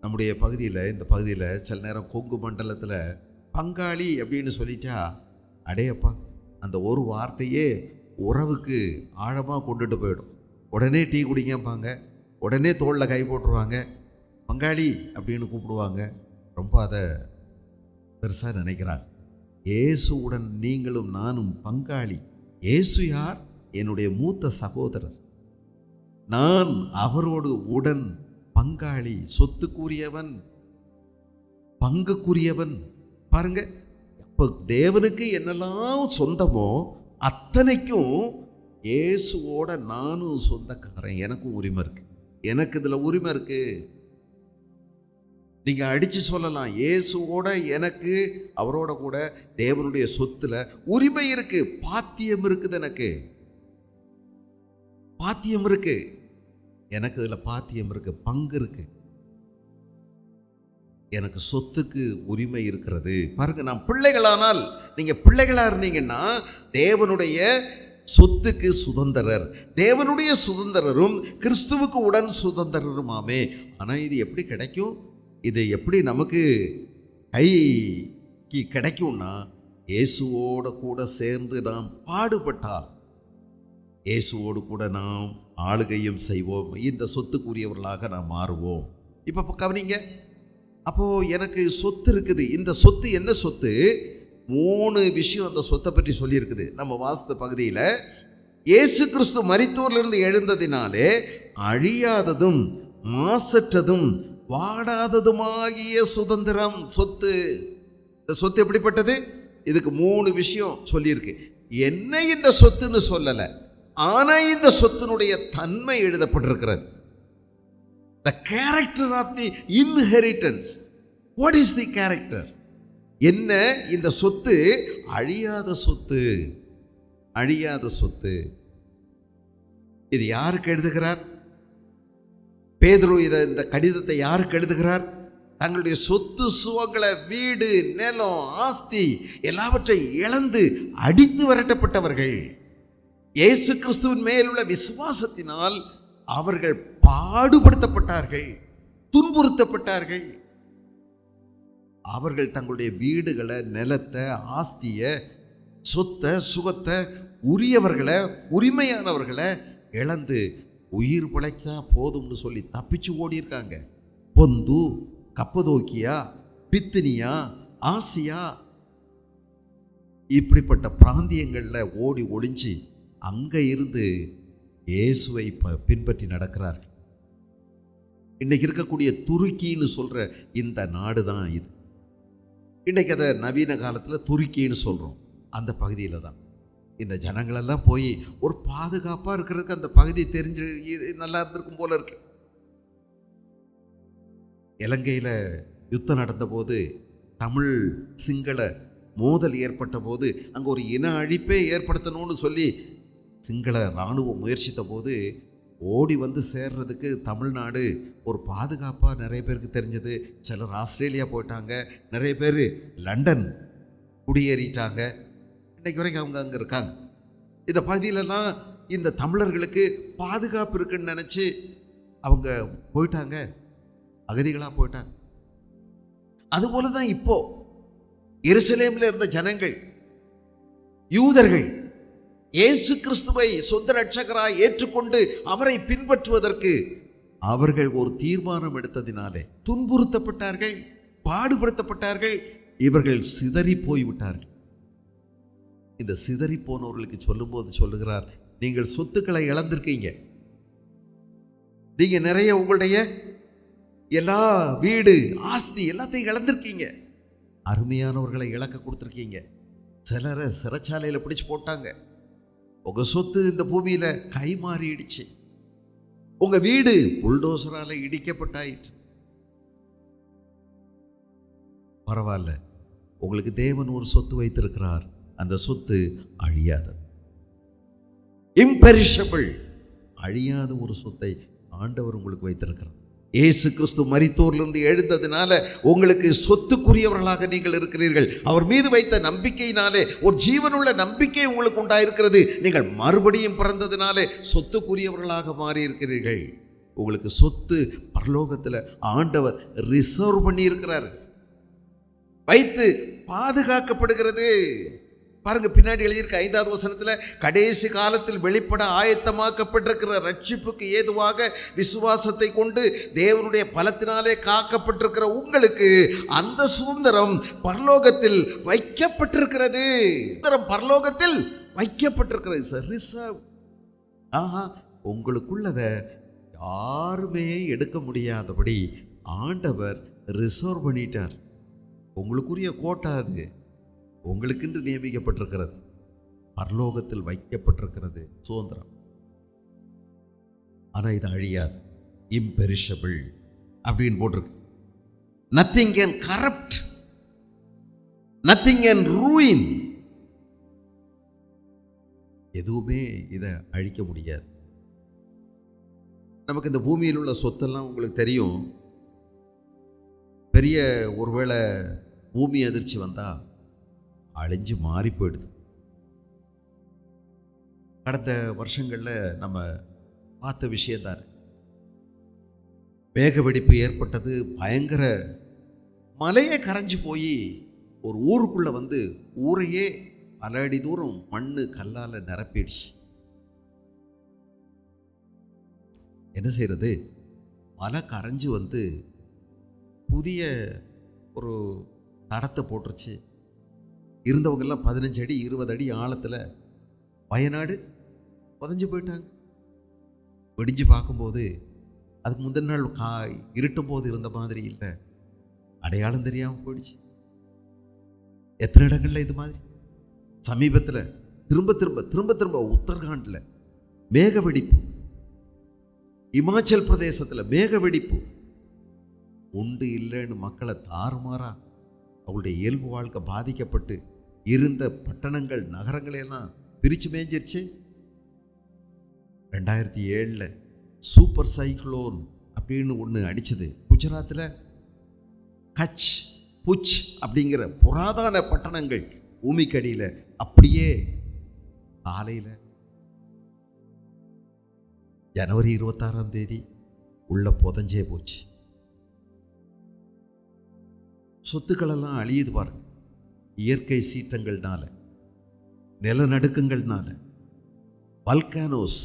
நம்முடைய பகுதியில், இந்த பகுதியில் சில நேரம் கொங்கு மண்டலத்தில் பங்காளி அப்படின்னு சொல்லிட்டா, அடேப்பா, அந்த ஒரு வார்த்தையே உறவுக்கு ஆழமாக கொண்டுட்டு போயிடும். உடனே டீ குடிங்கப்பாங்க, உடனே தோளில் கை போட்டுருவாங்க, பங்காளி அப்படின்னு கூப்பிடுவாங்க. ரொம்ப அதை பெருசாக நினைக்கிறாங்க. இயேசுவுடன் நீங்களும் நானும் பங்காளி. இயேசு யார்? என்னுடைய மூத்த சகோதரர். நான் அவரோடு உடன் பங்காளி, சொத்துக்குரியவன், பங்குக்குரியவன். பாருங்க, அப்போ தேவனுக்கு என்னெல்லாம் சொந்தமோ அத்தனைக்கும் இயேசுவோட நானும் சொந்தக்காரன். எனக்கும் உரிமை இருக்கு, எனக்கு இதில் உரிமை இருக்கு. நீங்க அடிச்சு சொல்லலாம், இயேசுவோட எனக்கு, அவரோட கூட தேவனுடைய சொத்துல உரிமை இருக்கு, பாத்தியம் இருக்குது. எனக்கு பாத்தியம் இருக்கு, எனக்கு இதுல பாத்தியம் இருக்கு, பங்கு இருக்கு, எனக்கு சொத்துக்கு உரிமை இருக்கிறது. பாருங்க, நாம் பிள்ளைகளானால், நீங்க பிள்ளைகளா இருந்தீங்கன்னா தேவனுடைய சொத்துக்கு சுதந்திரர், தேவனுடைய சுதந்திரரும் கிறிஸ்துவுக்கு உடன் சுதந்திரரும் ஆமே. ஆனா இது எப்படி கிடைக்கும்? இது எப்படி நமக்கு கைக்கு கிடைக்கும்னா, இயேசுவோட கூட சேர்ந்து நாம் பாடுபட்டால், இயேசுவோடு கூட நாம் ஆளுகையும் செய்வோம், இந்த சொத்துக்குரியவர்களாக நாம் மாறுவோம். இப்போ கவனிங்க, அப்போ எனக்கு சொத்து இருக்குது. இந்த சொத்து என்ன சொத்து? 3 விஷயம் அந்த சொத்தை பற்றி சொல்லியிருக்குது நம்ம வாசித்த பகுதியில். இயேசு கிறிஸ்து மரித்தோரிலிருந்து எழுந்ததினாலே அழியாததும் மாசற்றதும் வாடாததுமாகிய சுதந்திரம், சொத்து. இந்த சொத்து எப்படிப்பட்டது? இதுக்கு 3 விஷயம் சொல்லியிருக்கு. என்ன இந்த சொத்துன்னு சொல்லலை, ஆனால் இந்த சொத்தினுடைய தன்மை எழுதப்பட்டிருக்கிறது. The character of the inheritance. What is the character? என்ன இந்த சொத்து? அழியாத சொத்து, அழியாத சொத்து. இது யாருக்கு எழுதுகிறார் பேதுரு? இந்த கடிதத்தை யாருக்கு எழுதுகிறார்? தங்களுடைய சொத்து சுகங்களை, வீடு, நிலம், ஆஸ்தி எல்லாவற்றையும் இழந்து அடித்து விரட்டப்பட்டவர்கள், இயேசு கிறிஸ்துவின் மேலுள்ள விசுவாசத்தினால் அவர்கள் பாடுபடுத்தப்பட்டார்கள், துன்புறுத்தப்பட்டார்கள். அவர்கள் தங்களுடைய வீடுகளை, நிலத்தை, ஆஸ்தியை, சொத்தை, சுகத்தை, உரியவர்களை, உரிமையானவர்களை இழந்து உயிர் பிழைச்சா போதும்னு சொல்லி தப்பிச்சு ஓடி இருக்காங்க. பொந்து, கப்பதோக்கியா, பித்தினியா, ஆசியா, இப்படிப்பட்ட பிராந்தியங்களில் ஓடி ஒளிஞ்சு அங்கே இருந்து இயேசுவை பின்பற்றி நடக்கிறார்கள். இன்னைக்கு இருக்கக்கூடிய துருக்கின்னு சொல்கிற இந்த நாடு தான் இது. இன்றைக்கி அதை நவீன காலத்தில் துருக்கின்னு சொல்கிறோம். அந்த பகுதியில் தான் இந்த ஜனங்களெல்லாம் போய் ஒரு பாதுகாப்பாக இருக்கிறதுக்கு அந்த பகுதி தெரிஞ்சு நல்லா இருந்திருக்கும் போல இருக்கு. இலங்கையில் யுத்தம் நடந்தபோது, தமிழ் சிங்கள மோதல் ஏற்பட்ட போது, அங்கே ஒரு இன அழிப்பே ஏற்படுத்தணும்னு சொல்லி சிங்கள இராணுவம் முயற்சித்த போது ஓடி வந்து சேர்றதுக்கு தமிழ்நாடு ஒரு பாதுகாப்பாக நிறைய பேருக்கு தெரிஞ்சது. சிலர் ஆஸ்திரேலியா போயிட்டாங்க, நிறைய பேர் லண்டன் குடியேறிட்டாங்க. இன்றைக்கு வரைக்கும் அவங்க அங்கே இருக்காங்க. இந்த பகுதியிலலாம் இந்த தமிழர்களுக்கு பாதுகாப்பு இருக்குன்னு நினச்சி அவங்க போயிட்டாங்க, அகதிகளாக போயிட்டாங்க. அதுபோல தான் இப்போ எருசலேமில் இருந்த ஜனங்கள், யூதர்கள் இயேசு கிறிஸ்துவை சொந்த ரட்சகராய் ஏற்றுக்கொண்டு அவரை பின்பற்றுவதற்கு அவர்கள் ஒரு தீர்மானம் எடுத்ததினாலே துன்புறுத்தப்பட்டார்கள், பாடுபடுத்தப்பட்டார்கள். இவர்கள் சிதறி போய்விட்டார்கள். இந்த சிதறி போனவர்களுக்கு சொல்லும்போது சொல்லுகிறார், நீங்கள் சொத்துக்களை இழந்திருக்கீங்க, நீங்க நிறைய உங்களுடைய எல்லா வீடு, ஆஸ்தி எல்லாத்தையும் இழந்திருக்கீங்க, அருமையானவர்களை இழக்க கொடுத்துருக்கீங்க, சிலரை சிறைச்சாலையில் பிடிச்சு போட்டாங்க, உங்க சொத்து இந்த பூமியில கை மாறிடுச்சு. உங்க வீடு புல்டோசரால இடிக்கப்பட்டாயிற்று. பரவாயில்ல, உங்களுக்கு தேவன் ஒரு சொத்து வைத்திருக்கிறார். அந்த சொத்து அழியாதது, இம்பெரிஷபிள், அழியாத ஒரு சொத்தை ஆண்டவர் உங்களுக்கு வைத்திருக்கிறார். இயேசு கிறிஸ்து மரித்தோரிலிருந்து எழுந்ததினால உங்களுக்கு சொத்துக்குரியவர்களாக நீங்கள் இருக்கிறீர்கள். அவர் மீது வைத்த நம்பிக்கையினாலே ஒரு ஜீவனுள்ள நம்பிக்கை உங்களுக்கு உண்டாயிருக்கிறது. நீங்கள் மறுபடியும் பிறந்ததினாலே சொத்துக்குரியவர்களாக மாறி இருக்கிறீர்கள். உங்களுக்கு சொத்து பரலோகத்தில் ஆண்டவர் ரிசர்வ் பண்ணி இருக்கிறார், வைத்து பாதுகாக்கப்படுகிறது. பாருங்க, பின்னாடி எழுதியிருக்க 5வது வசனத்தில், கடைசி காலத்தில் வெளிப்பட ஆயத்தமாக்கப்பட்டிருக்கிற ரட்சிப்புக்கு ஏதுவாக விசுவாசத்தை கொண்டு தேவனுடைய பலத்தினாலே காக்கப்பட்டிருக்கிற உங்களுக்கு அந்த சுதந்திரம் பரலோகத்தில் வைக்கப்பட்டிருக்கிறது. பரலோகத்தில் வைக்கப்பட்டிருக்கிறது, ரிசர்வ். உங்களுக்குள்ளதை யாருமே எடுக்க முடியாதபடி ஆண்டவர் ரிசர்வ் பண்ணிட்டார். உங்களுக்குரிய கோட்டா அது உங்களுக்கென்று நியமிக்கப்பட்டிருக்கிறது, பரலோகத்தில் வைக்கப்பட்டிருக்கிறது சுதந்திரம். ஆனால் இது அழியாது, இம்பெரிஷபிள் அப்படின்னு போட்டிருக்கு. Nothing can corrupt, nothing can ruin. எதுவுமே இதை அழிக்க முடியாது. நமக்கு இந்த பூமியில் உள்ள சொத்தெல்லாம் உங்களுக்கு தெரியும். பெரிய ஒருவேளை பூமி அதிர்ச்சி வந்தால் அழிஞ்சு மாறி போயிடுது. கடந்த வருஷங்களில் நம்ம பார்த்த விஷயம்தான். வேக வெடிப்பு ஏற்பட்டது, பயங்கர மலையே கரைஞ்சு போய் ஒரு ஊருக்குள்ளே வந்து ஊரையே பல அடி தூரம் மண்ணு கல்லால் நிரப்பிடுச்சு. என்ன செய்கிறது? மலை கரைஞ்சு வந்து புதிய ஒரு தடத்தை போட்டுருச்சு. இருந்தவங்கெல்லாம் 15 அடி 20 அடி ஆழத்தில் வயநாடு புதைஞ்சு போயிட்டாங்க. வெடிஞ்சு பார்க்கும்போது அதுக்கு முந்தின நாள் இருட்டும் போது இருந்த மாதிரி இல்லை, அடையாளம் தெரியாமல் போயிடுச்சு. எத்தனை இடங்கள்ல இது மாதிரி சமீபத்தில் திரும்ப திரும்ப திரும்ப திரும்ப உத்தரகாண்டில் மேக வெடிப்பு, இமாச்சல் பிரதேசத்தில் மேக வெடிப்பு, உண்டு இல்லைன்னு மக்களை தாறுமாறா அவளுடைய இயல்பு வாழ்க்கை பாதிக்கப்பட்டு இருந்த பட்டணங்கள் நகரங்களையெல்லாம் பிரித்து மேய்ஞ்சிருச்சு. 2007 சூப்பர் சைக்ளோன் அப்படின்னு ஒன்று அடிச்சது குஜராத்தில். கட்ச், புச் அப்படிங்கிற புராதன பட்டணங்கள் பூமிக்கடியில் அப்படியே காலையில் ஜனவரி 26ஆம் தேதி உள்ள புதஞ்சே போச்சு. சொத்துக்களெல்லாம் அழியுது பாருங்க, இயற்கை சீற்றங்கள்னால, நிலநடுக்கங்கள்னால, வல்கானோஸ்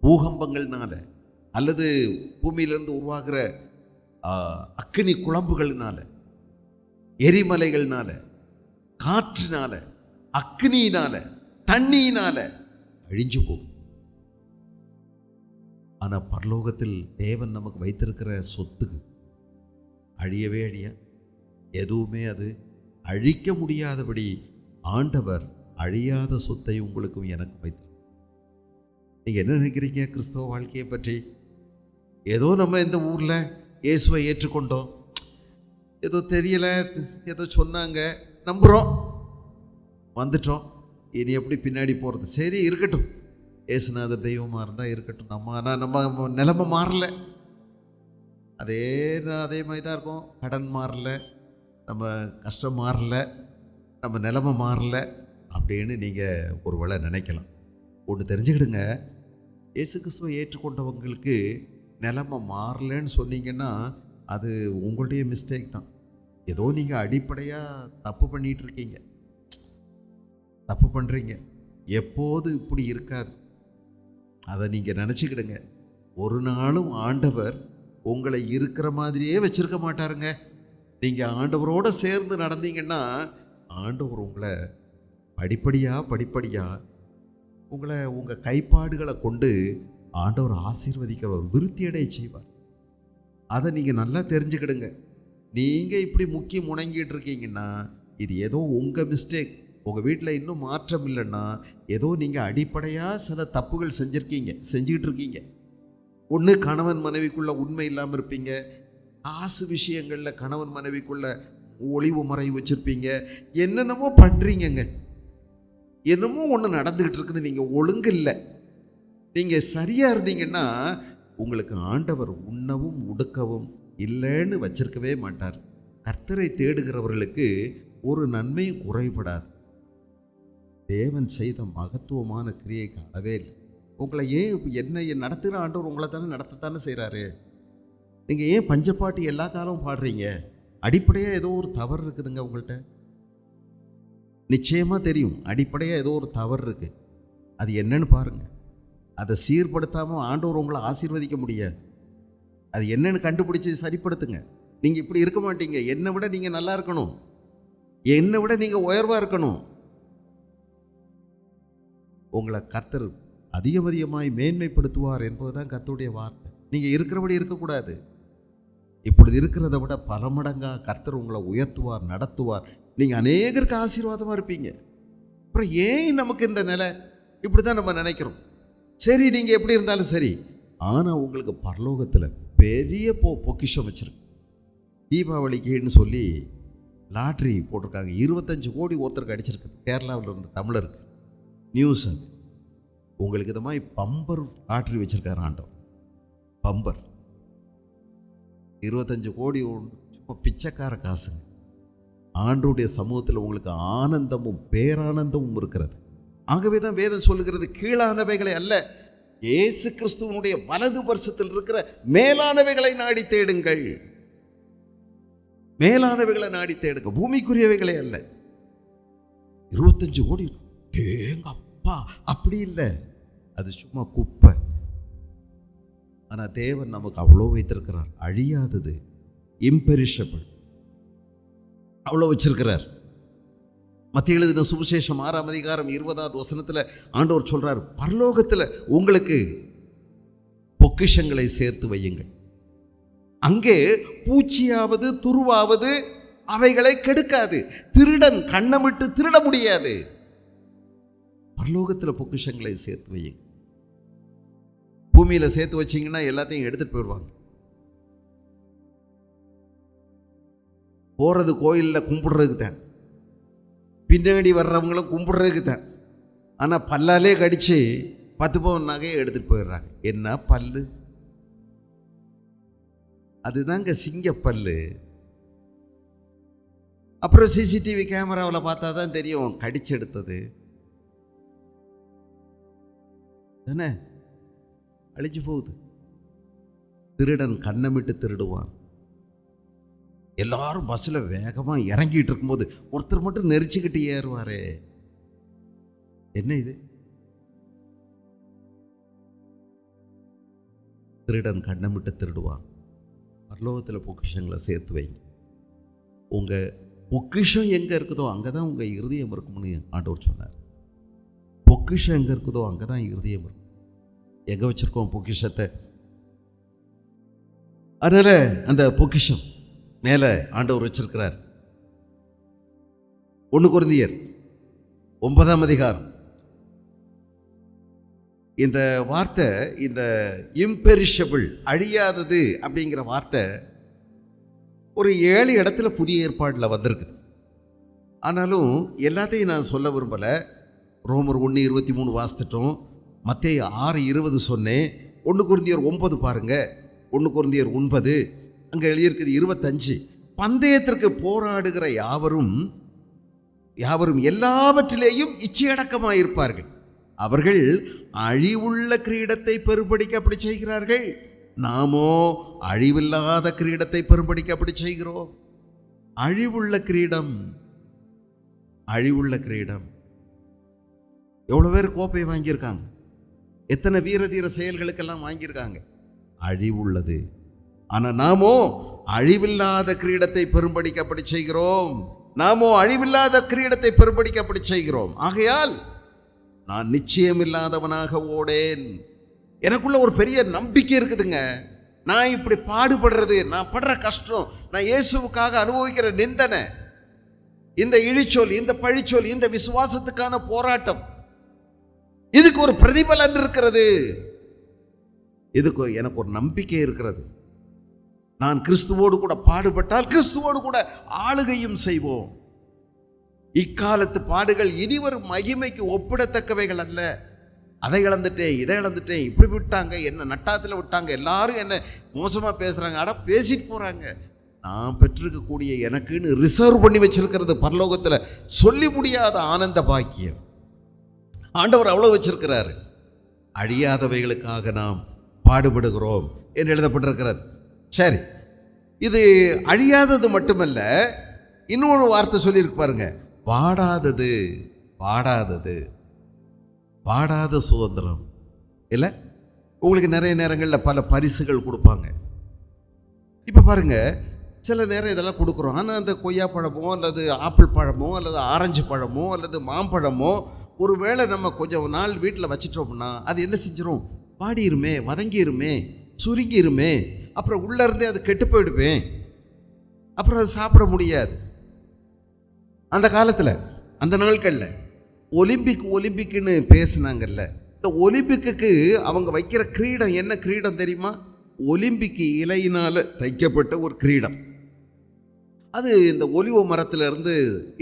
பூகம்பங்கள்னால, அல்லது பூமியிலிருந்து உருவாகிற அக்கினி குழம்புகள்னால, எரிமலைகள்னால, காற்றினால, அக்னியினால, தண்ணியினால அழிஞ்சு போகும். ஆனால் பரலோகத்தில் தேவன் நமக்கு வைத்திருக்கிற சொத்துக்கு அழியவே அழியா, எதுவுமே அது அழிக்க முடியாதபடி ஆண்டவர் அழியாத சொத்தை உங்களுக்கும் எனக்கும் வைத்து. நீங்கள் என்ன நினைக்கிறீங்க கிறிஸ்தவ வாழ்க்கையை பற்றி? ஏதோ நம்ம இந்த ஊரில் இயேசுவை ஏற்றுக்கொண்டோம், ஏதோ தெரியலை, ஏதோ சொன்னாங்க, நம்புகிறோம், வந்துட்டோம், இனி எப்படி பின்னாடி போகிறது? சரி இருக்கட்டும், இயேசுநாதர் தெய்வமாக இருந்தால் இருக்கட்டும். ஆனால் நம்ம நிலைமை மாறல, அதே மாதிரி தான் இருக்கும். கடன் மாறல, நம்ம கஷ்டம் மாறல, நம்ம நிலைமை மாறல அப்படின்னு நீங்கள் ஒரு வேளை நினைக்கலாம். ஒன்று தெரிஞ்சுக்கிடுங்க, இயேசு கிறிஸ்துவை ஏற்றுக்கொண்டவங்களுக்கு நிலைமை மாறலன்னு சொன்னீங்கன்னா அது உங்களுடைய மிஸ்டேக் தான். ஏதோ நீங்கள் அடிப்படையாக தப்பு பண்ணிகிட்டு இருக்கீங்க, தப்பு பண்ணுறீங்க. எப்போது இப்படி இருக்காது, அதை நீங்கள் நினச்சிக்கிடுங்க. ஒரு நாளும் ஆண்டவர் உங்களை இருக்கிற மாதிரியே வச்சிருக்க மாட்டாருங்க. நீங்கள் ஆண்டவரோடு சேர்ந்து நடந்தீங்கன்னா ஆண்டவர் உங்களை படிப்படியாக உங்களை உங்கள் கைப்பாடுகளை கொண்டு ஆண்டவர் ஆசீர்வதிக்கிறவர், விருத்தியடைய செய்வார். அதை நீங்கள் நல்லா தெரிஞ்சுக்கிடுங்க. நீங்கள் இப்படி முக்கி முணங்கிட்டு இருக்கீங்கன்னா இது ஏதோ உங்கள் மிஸ்டேக். உங்கள் வீட்டில் இன்னும் மாற்றம் இல்லைன்னா ஏதோ நீங்கள் அடிப்படையாக சில தப்புகள் செஞ்சுக்கிட்டு இருக்கீங்க. ஒன்று கணவன் மனைவிக்குள்ள உண்மை இல்லாமல் இருப்பீங்க, காசு விஷயங்களில் கணவன் மனைவிக்குள்ள ஒளிவு மறைவு வச்சுருப்பீங்க, என்னென்னமோ பண்ணுறீங்கங்க. என்னமோ ஒன்று நடந்துக்கிட்டு இருக்குது, நீங்கள் ஒழுங்கு இல்லை. நீங்கள் சரியாக இருந்தீங்கன்னா உங்களுக்கு ஆண்டவர் உண்ணவும் உடுக்கவும் இல்லைன்னு வச்சிருக்கவே மாட்டார். கர்த்தரை தேடுகிறவர்களுக்கு ஒரு நன்மையும் குறைபடாது. தேவன் செய்த மகத்துவமான கிரியைக்கு அளவே இல்லை. உங்களை என்ன நடத்துகிற ஆண்டவர் உங்களை தானே நடத்தத்தானே செய்கிறாரு. நீங்கள் ஏன் பஞ்சப்பாட்டு எல்லா காலமும் பாடுறீங்க? அடிப்படையாக ஏதோ ஒரு தவறு இருக்குதுங்க உங்கள்கிட்ட. நிச்சயமாக தெரியும், அடிப்படையாக ஏதோ ஒரு தவறு இருக்குது. அது என்னன்னு பாருங்கள். அதை சீர்படுத்தாமல் ஆண்டவர் உங்களை ஆசீர்வதிக்க முடியாது. அது என்னன்னு கண்டுபிடிச்சி சரிப்படுத்துங்க. நீங்கள் இப்படி இருக்க மாட்டீங்க. என்னை விட நீங்கள் நல்லா இருக்கணும், என்னை விட நீங்கள் உயர்வாக இருக்கணும். உங்களை கர்த்தர் அதிகமாய் மேன்மைப்படுத்துவார் என்பதுதான் கர்த்தருடைய வார்த்தை. நீங்கள் இருக்கிறபடி இருக்கக்கூடாது. இப்பொழுது இருக்கிறத விட பல மடங்காக கர்த்தர் உங்களை உயர்த்துவார், நடத்துவார். நீங்கள் அநேகருக்கு ஆசீர்வாதமாக இருப்பீங்க. அப்புறம் ஏன் நமக்கு இந்த நிலை? இப்படி தான் நம்ம நினைக்கிறோம். சரி, நீங்கள் எப்படி இருந்தாலும் சரி, ஆனால் உங்களுக்கு பரலோகத்தில் பெரிய பொக்கிஷம் வச்சிருக்கு. தீபாவளிக்குன்னு சொல்லி லாட்ரி போட்டிருக்காங்க. 25 கோடி ஒருத்தருக்கு அடிச்சிருக்கு. கேரளாவில் இருந்த தமிழருக்கு நியூஸ். அது உங்களுக்கு இந்த மாதிரி பம்பர் லாட்ரி வச்சிருக்காரு ஆண்டவர். பம்பர் 25 கோடி சும்மா பிச்சைக்கார காசுங்க. ஆண்டவருடைய சமூகத்தில் உங்களுக்கு ஆனந்தமும் பேரானந்தமும் இருக்கிறது. ஆகவே தான் வேதம் சொல்லுகிறது, கீழானவைகளை அல்ல, இயேசு கிறிஸ்துவனுடைய வலது பரிசத்தில் இருக்கிற மேலானவைகளை நாடி தேடுங்கள். மேலானவைகளை நாடி தேடுங்க, பூமிக்குரியவைகளை அல்ல. 25 கோடி அப்பா அப்படி இல்லை, அது சும்மா குப்பை. ஆனால் தேவன் நமக்கு அவ்வளோ வைத்திருக்கிறார். அழியாதது, இம்பெரிஷபிள், அவ்வளோ வச்சிருக்கிறார். மத்திய எழுதின சுவிசேஷம் 6ஆம் அதிகாரம் 20வது வசனத்தில் ஆண்டவர் சொல்றார், பரலோகத்தில் உங்களுக்கு பொக்கிஷங்களை சேர்த்து வையுங்கள். அங்கே பூச்சியாவது துருவாவது அவைகளை கெடுக்காது. திருடன் கண்ணமிட்டு திருட முடியாது. பரலோகத்தில் பொக்கிஷங்களை சேர்த்து வையுங்க. பூமியில் சேர்த்து வச்சிங்கன்னா எல்லாத்தையும் எடுத்துட்டு போயிடுவாங்க. போறது கோயிலில் கும்பிடுறதுக்கு தான், பின்னாடி வர்றவங்களும் கும்பிடுறதுக்கு தான். ஆனால் பல்லாலே கடிச்சு 10 பவுன் நகையை எடுத்துகிட்டு போயிடுறாங்க. என்ன பல்லு? அதுதாங்க சிங்கப்பல்லு. அப்புறம் சிசிடிவி கேமராவில் பார்த்தா தான் தெரியும் கடிச்சு எடுத்தது தானே. அழிஞ்சு போகுது. திருடன் கண்ணமிட்டு திருடுவான். எல்லாரும் பஸ்ஸில் வேகமாக இறங்கிட்டு இருக்கும்போது ஒருத்தர் மட்டும் நெரிச்சுக்கிட்டு ஏறுவாரே, என்ன இது? திருடன் கண்ணமிட்டு திருடுவான். பரலோகத்தில் பொக்கிஷங்களை சேர்த்து வைங்க. உங்கள் பொக்கிஷம் எங்கே இருக்குதோ அங்கே தான் உங்கள் இருதயம் இருக்கும்னு ஆண்டவர் சொன்னார். பொக்கிஷம் எங்கே இருக்குதோ அங்கே தான் இருதயம் இருக்கும். எங்கே வச்சுருக்கோம் பொக்கிஷத்தை? அதனால் அந்த பொக்கிஷம் மேலே ஆண்டவர் வச்சிருக்கிறார். 1 கொரிந்தியர் 9ஆம் அதிகாரம். இந்த வார்த்தை, இந்த இம்பெரிஷபிள், அழியாதது அப்படிங்கிற வார்த்தை ஒரு 7 இடத்துல புதிய ஏற்பாடில் வந்திருக்குது. ஆனாலும் எல்லாத்தையும் நான் சொல்ல விரும்பலை. ரோமர் 1:23 வாசித்துட்டோம். மத்தேயு 6:20 சொன்னேன். 1 கொரிந்தியர் 9 பாருங்க. 1 கொரிந்தியர் 9 அங்கே எழுதியிருக்குது 25. பந்தயத்திற்கு போராடுகிற யாவரும் எல்லாவற்றிலேயும் இச்சையடக்கமாயிருப்பார்கள். அவர்கள் அழிவுள்ள கிரீடத்தை பெறும்படிக்கு அப்படி செய்கிறார்கள். நாமோ அழிவில்லாத கிரீடத்தை பெறும்படிக்கு அப்படி செய்கிறோம். அழிவுள்ள கிரீடம், அழிவுள்ள கிரீடம். எவ்வளோ பேர் கோப்பை வாங்கியிருக்காங்க, எத்தனை வீர தீர செயல்களுக்கெல்லாம் வாங்கியிருக்காங்க. அழிவுள்ளது. ஆனால் நாமோ அழிவில்லாத கிரீடத்தை பெறும்படிக்கு அப்படி செய்கிறோம். நாமோ அழிவில்லாத கிரீடத்தை பெறும்படிக்கு அப்படி செய்கிறோம். ஆகையால் நான் நிச்சயம் இல்லாதவனாக ஓடேன். எனக்குள்ள ஒரு பெரிய நம்பிக்கை இருக்குதுங்க. நான் இப்படி பாடுபடுறது, நான் படுற கஷ்டம், நான் இயேசுவுக்காக அனுபவிக்கிற நிந்தனை, இந்த இழிச்சொல், இந்த பழிச்சொல், இந்த விசுவாசத்துக்கான போராட்டம், இதுக்கு ஒரு பிரதிபலன் இருக்கிறது. இதுக்கு எனக்கு ஒரு நம்பிக்கை இருக்கிறது. நான் கிறிஸ்துவோடு கூட பாடுபட்டால் கிறிஸ்துவோடு கூட ஆளுகையும் செய்வோம். இக்காலத்து பாடுகள் இனிவரும் மகிமைக்கு ஒப்பிடத்தக்கவைகள் அல்ல. அதை இழந்துட்டேன், இதை இழந்துட்டேன், இப்படி விட்டாங்க, என்ன நட்டாத்தில் விட்டாங்க, எல்லாரும் என்ன மோசமாக பேசுகிறாங்க, ஆனால் பேசிட்டு போகிறாங்க. நான் பெற்றிருக்கக்கூடிய எனக்குன்னு ரிசர்வ் பண்ணி வச்சிருக்கிறது பரலோகத்தில் சொல்லி முடியாத ஆனந்த பாக்கியம். ஆண்டவர் அவ்வளோ வச்சிருக்கிறாரு. அழியாதவைகளுக்காக நாம் பாடுபடுகிறோம் என்று எழுதப்பட்டிருக்கிறது. சரி, இது அழியாதது மட்டுமல்ல, இன்னொரு வார்த்தை சொல்லியிருக்கு பாருங்க, வாடாதது. வாடாதது, வாடாத சுதந்திரம் இல்லை. உங்களுக்கு நிறைய நேரங்களில் பல பரிசுகள் கொடுப்பாங்க. இப்போ பாருங்க, சில நேரம் இதெல்லாம் கொடுக்குறோம், ஆனால் அந்த கொய்யா பழமோ அல்லது ஆப்பிள் பழமோ அல்லது ஆரஞ்சு பழமோ அல்லது மாம்பழமோ ஒருவேளை நம்ம கொஞ்சம் நாள் வீட்டில் வச்சிட்டோம்னா அது என்ன செஞ்சிடும்? வாடிருமே, வதங்கிருமே, சுருங்கிருமே, அப்புறம் உள்ளேருந்தே அது கெட்டு போயிடுமே, அப்புறம் அது சாப்பிட முடியாது. அந்த காலத்தில், அந்த நாட்களில் ஒலிம்பிக்குன்னு பேசுனாங்கல்ல, இந்த ஒலிம்பிக்கு அவங்க வைக்கிற கிரீடம் என்ன கிரீடம் தெரியுமா? ஒலிம்பிக் இலையினால் தைக்கப்பட்ட ஒரு கிரீடம். அது இந்த ஒலிவ மரத்திலிருந்து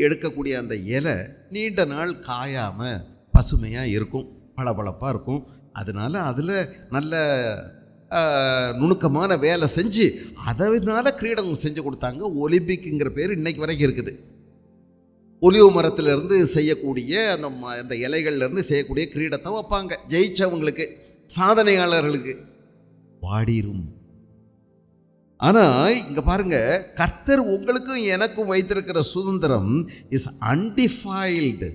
எடுக்கக்கூடிய அந்த இலை நீண்ட நாள் காயாமல் பசுமையாக இருக்கும், பளபளப்பாக இருக்கும். அதனால அதில் நல்ல நுணுக்கமான வேலை செஞ்சு அதனால கிரீடம் செஞ்சு கொடுத்தாங்க. ஒலிம்பிக்குங்கிற பேர் இன்னைக்கு வரைக்கும் இருக்குது. ஒலிவ மரத்திலிருந்து செய்யக்கூடிய அந்த இலைகள்லேருந்து செய்யக்கூடிய கிரீடத்தை வைப்பாங்க ஜெயிச்சவங்களுக்கு, சாதனையாளர்களுக்கு. வாடிரும். ஆனால் இங்கே பாருங்க, கர்த்தர் உங்களுக்கும் எனக்கும் வைத்திருக்கிற சுதந்திரம் இஸ் அன்டிஃபைல்டு.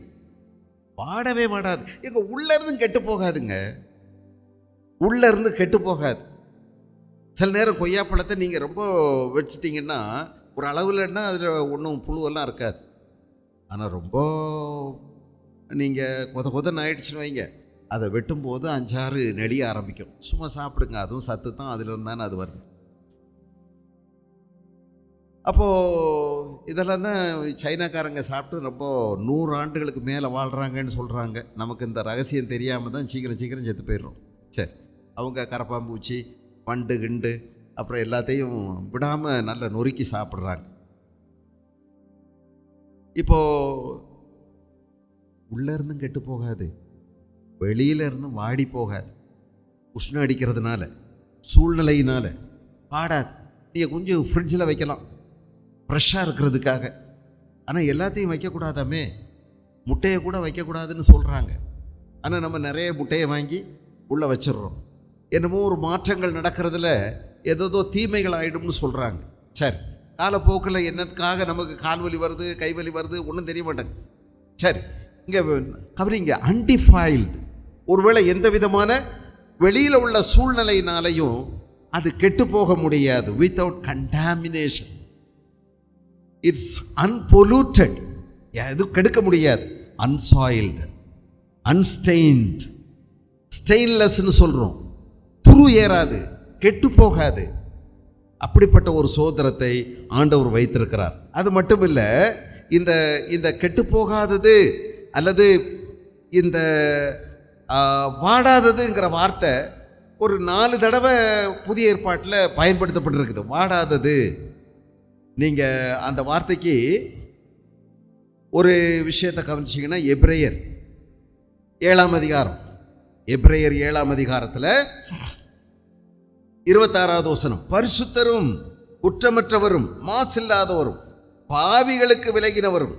வாடவே வாடாது. எங்க உள்ள இருந்து கெட்டு போகாதுங்க, உள்ள இருந்து கெட்டு போகாது. சில நேரம் கொய்யாப்பழத்தை நீங்கள் ரொம்ப வச்சிட்டிங்கன்னா ஒரு அளவுலன்னா அதில் ஒன்றும் புழுவெல்லாம் இருக்காது. ஆனால் ரொம்ப நீங்கள் கொதன்னு ஆயிடுச்சுன்னு வைங்க, அதை வெட்டும்போது 5-6 நெளிய ஆரம்பிக்கும். சும்மா சாப்பிடுங்க, அதுவும் சத்து தான், அதில் இருந்தானே அது வருது. அப்போது இதெல்லாம் தான் சைனாக்காரங்க சாப்பிட்டு ரொம்ப 100 ஆண்டுகளுக்கு மேலே வாழ்கிறாங்கன்னு சொல்கிறாங்க. நமக்கு இந்த ரகசியம் தெரியாமல் தான் சீக்கிரம் செத்து போயிடுறோம். சரி, அவங்க கரப்பாம்பூச்சி, வண்டு கிண்டு அப்புறம் எல்லாத்தையும் விடாமல் நல்லா நொறுக்கி சாப்பிட்றாங்க. இப்போது உள்ளே இருந்தும் கெட்டு போகாது, வெளியில இருந்தும் வாடி போகாது. உஷ்ணம் அடிக்கிறதுனால, சூழ்நிலையினால வாடாது. நீங்கள் கொஞ்சம் ஃப்ரிட்ஜில் வைக்கலாம் ஃப்ரெஷ்ஷாக இருக்கிறதுக்காக. ஆனால் எல்லாத்தையும் வைக்கக்கூடாதாமே, முட்டையை கூட வைக்கக்கூடாதுன்னு சொல்கிறாங்க. ஆனால் நம்ம நிறைய முட்டையை வாங்கி உள்ளே வச்சிடுறோம். என்னமோ ஒரு மாற்றங்கள் நடக்கிறதுல ஏதோ தீமைகள் ஆகிடும்னு சொல்கிறாங்க. சரி, காலப்போக்கில் என்னத்துக்காக நமக்கு கால்வலி வருது, கைவலி வருது, ஒன்றும் தெரிய மாட்டேங்க. சரி, இங்கே கவனிங்க, அன்டிஃபைல்டு. ஒருவேளை எந்த விதமான வெளியில் உள்ள சூழ்நிலையினாலையும் அது கெட்டு போக முடியாது. Without contamination, it's unpolluted. எதுவும் கெடுக்க முடியாது. அன்சாயில்டு, அன்ஸ்டெயின்ட், ஸ்டெயின்லெஸ்ன்னு சொல்கிறோம். துரு ஏறாது, கெட்டு போகாது. அப்படிப்பட்ட ஒரு சோதரத்தை ஆண்டவர் வைத்திருக்கிறார். அது மட்டும் இல்லை, இந்த கெட்டு போகாதது அல்லது இந்த வாடாததுங்கிற வார்த்தை ஒரு 4 தடவை புதிய ஏற்பாட்டில் பயன்படுத்தப்பட்டிருக்குது. வாடாதது. நீங்கள் அந்த வார்த்தைக்கு ஒரு விஷயத்தை கவனிச்சிங்கன்னா, எபிரேயர் 7ஆம் அதிகாரம், எபிரேயர் 7ஆம் அதிகாரத்தில் 26வது வசனம், பரிசுத்தரும் குற்றமற்றவரும் மாசில்லாதவரும் பாவிகளுக்கு விலகினவரும்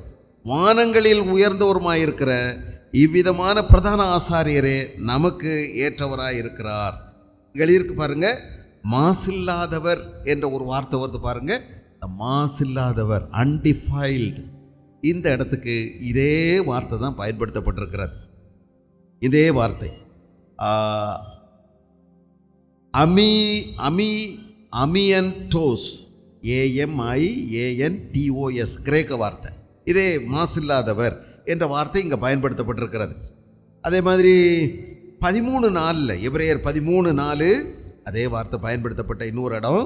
வானங்களில் உயர்ந்தவருமாயிருக்கிற இவ்விதமான பிரதான ஆசாரியரே நமக்கு ஏற்றவராயிருக்கிறார். இருக்கு பாருங்க, மாசில்லாதவர் என்ற ஒரு வார்த்தை வருது பாருங்க. மாசில்லாதவர், அன்டிஃபைல்டு, இந்த இடத்துக்கு இதே வார்த்தை தான் பயன்படுத்தப்பட்டிருக்கிறது. இதே வார்த்தை அமியன்டோஸ், AMIANTOS, கிரேக்க வார்த்தை. இதே மாசில்லாதவர் என்ற வார்த்தை இங்கே பயன்படுத்தப்பட்டிருக்கிறது. அதே மாதிரி 13:4, எபிரேயர் 13:4 அதே வார்த்தை பயன்படுத்தப்பட்ட இன்னொரு இடம்,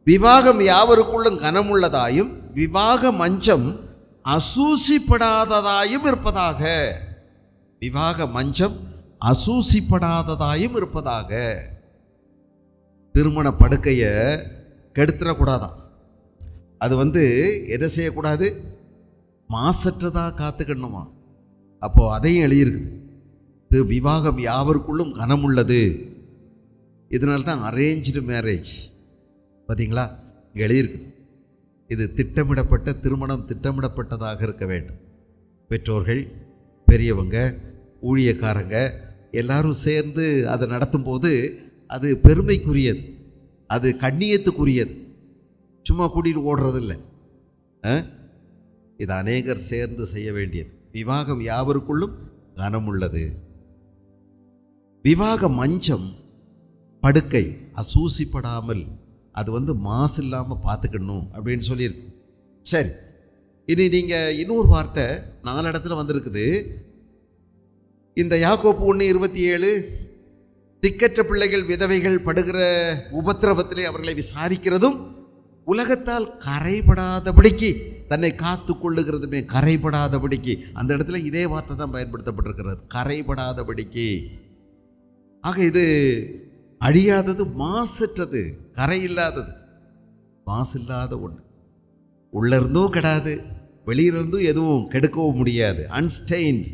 விவாகம் யாவருக்குள்ளும் கனமுள்ளதாயும் விவாக மஞ்சம் அசூசிப்படாததாயும் இருப்பதாக. விவாக மஞ்சம் அசூசிப்படாததாயும் இருப்பதாக. திருமண படுக்கையை கெடுத்துடக்கூடாதான். அது என்ன செய்யக்கூடாது, மாசற்றதாக காத்துக்கணுமா. அப்போது அதையும் எழுதியிருக்குது, விவாகம் யாவருக்குள்ளும் கனமுள்ளது. இதனால தான் அரேஞ்சு மேரேஜ் பார்த்தீங்களா இங்கே எழுதியிருக்குது. இது திட்டமிடப்பட்ட திருமணம், திட்டமிடப்பட்டதாக இருக்க வேண்டும். பெற்றோர்கள், பெரியவங்க, ஊழியக்காரங்க எல்லாரும் சேர்ந்து அதை நடத்தும் போது அது பெருமைக்குரியது, அது கண்ணியத்துக்குரியது. சும்மா கூட்டிகிட்டு ஓடுறதில்லை. இது அநேகர் சேர்ந்து செய்ய வேண்டியது. விவாகம் யாவருக்குள்ளும் கனமுள்ளது. விவாக மஞ்சம், படுக்கை அசூசிப்படாமல் அது மாசு இல்லாமல் பார்த்துக்கணும் அப்படின்னு சொல்லியிருக்கு. சரி, இனி நீங்கள் இன்னொரு வார்த்தை 4 இடத்துல வந்திருக்குது. இந்த யாக்கோப்பு 1:27, திக்கற்ற பிள்ளைகள் விதவைகள் படுகிற உபத்திரவத்திலே அவர்களை விசாரிக்கிறதும் உலகத்தால் கரைபடாதபடிக்கு தன்னை காத்து கொள்ளுகிறதுமே, கரைபடாதபடிக்கு. அந்த இடத்துல இதே வார்த்தை தான் பயன்படுத்தப்பட்டிருக்கிறது, கரைபடாதபடிக்கு. ஆக இது அழியாதது, மாசற்றது, கரை இல்லாதது, மாசு இல்லாத ஒன்று. உள்ள இருந்தும் கெடாது, வெளியிலிருந்தும் எதுவும் கெடுக்கவும் முடியாது, அன்ஸ்டெயின்ட்.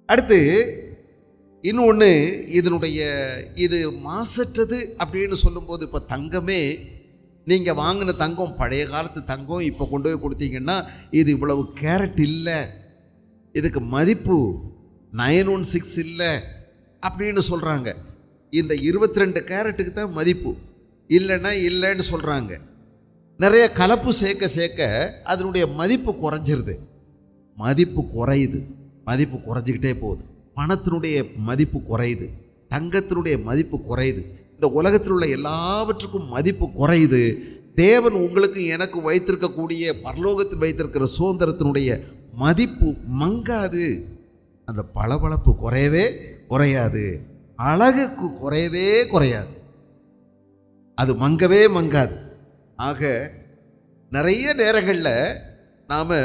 அடுத்து இன்னொன்று, இது மாசற்றது அப்படின்னு சொல்லும்போது, இப்போ தங்கமே, நீங்கள் வாங்கின தங்கம் பழைய காலத்து தங்கம் இப்போ கொண்டு போய் கொடுத்தீங்கன்னா இது இவ்வளவு கேரட் இல்லை, இதுக்கு மதிப்பு 916 இல்லை அப்படின்னு சொல்கிறாங்க. இந்த 22 கேரட்டுக்கு தான் மதிப்பு, இல்லைன்னா இல்லைன்னு சொல்கிறாங்க. நிறைய கலப்பு சேர்க்க அதனுடைய மதிப்பு குறைஞ்சிருது, மதிப்பு குறையுது, மதிப்பு குறைஞ்சிக்கிட்டே போகுது. பணத்தினுடைய மதிப்பு குறையுது, தங்கத்தினுடைய மதிப்பு குறையுது, இந்த உலகத்தில் உள்ள எல்லாவற்றுக்கும் மதிப்பு குறையுது. தேவன் உங்களுக்கு எனக்கு வைத்திருக்கக்கூடிய, பரலோகத்தில் வைத்திருக்கிற சுதந்திரத்தினுடைய மதிப்பு மங்காது. அந்த பளபளப்பு குறையவே குறையாது, அழகுக்கு குறையவே குறையாது, அது மங்கவே மங்காது. ஆக நிறைய நேரங்களில் நாம்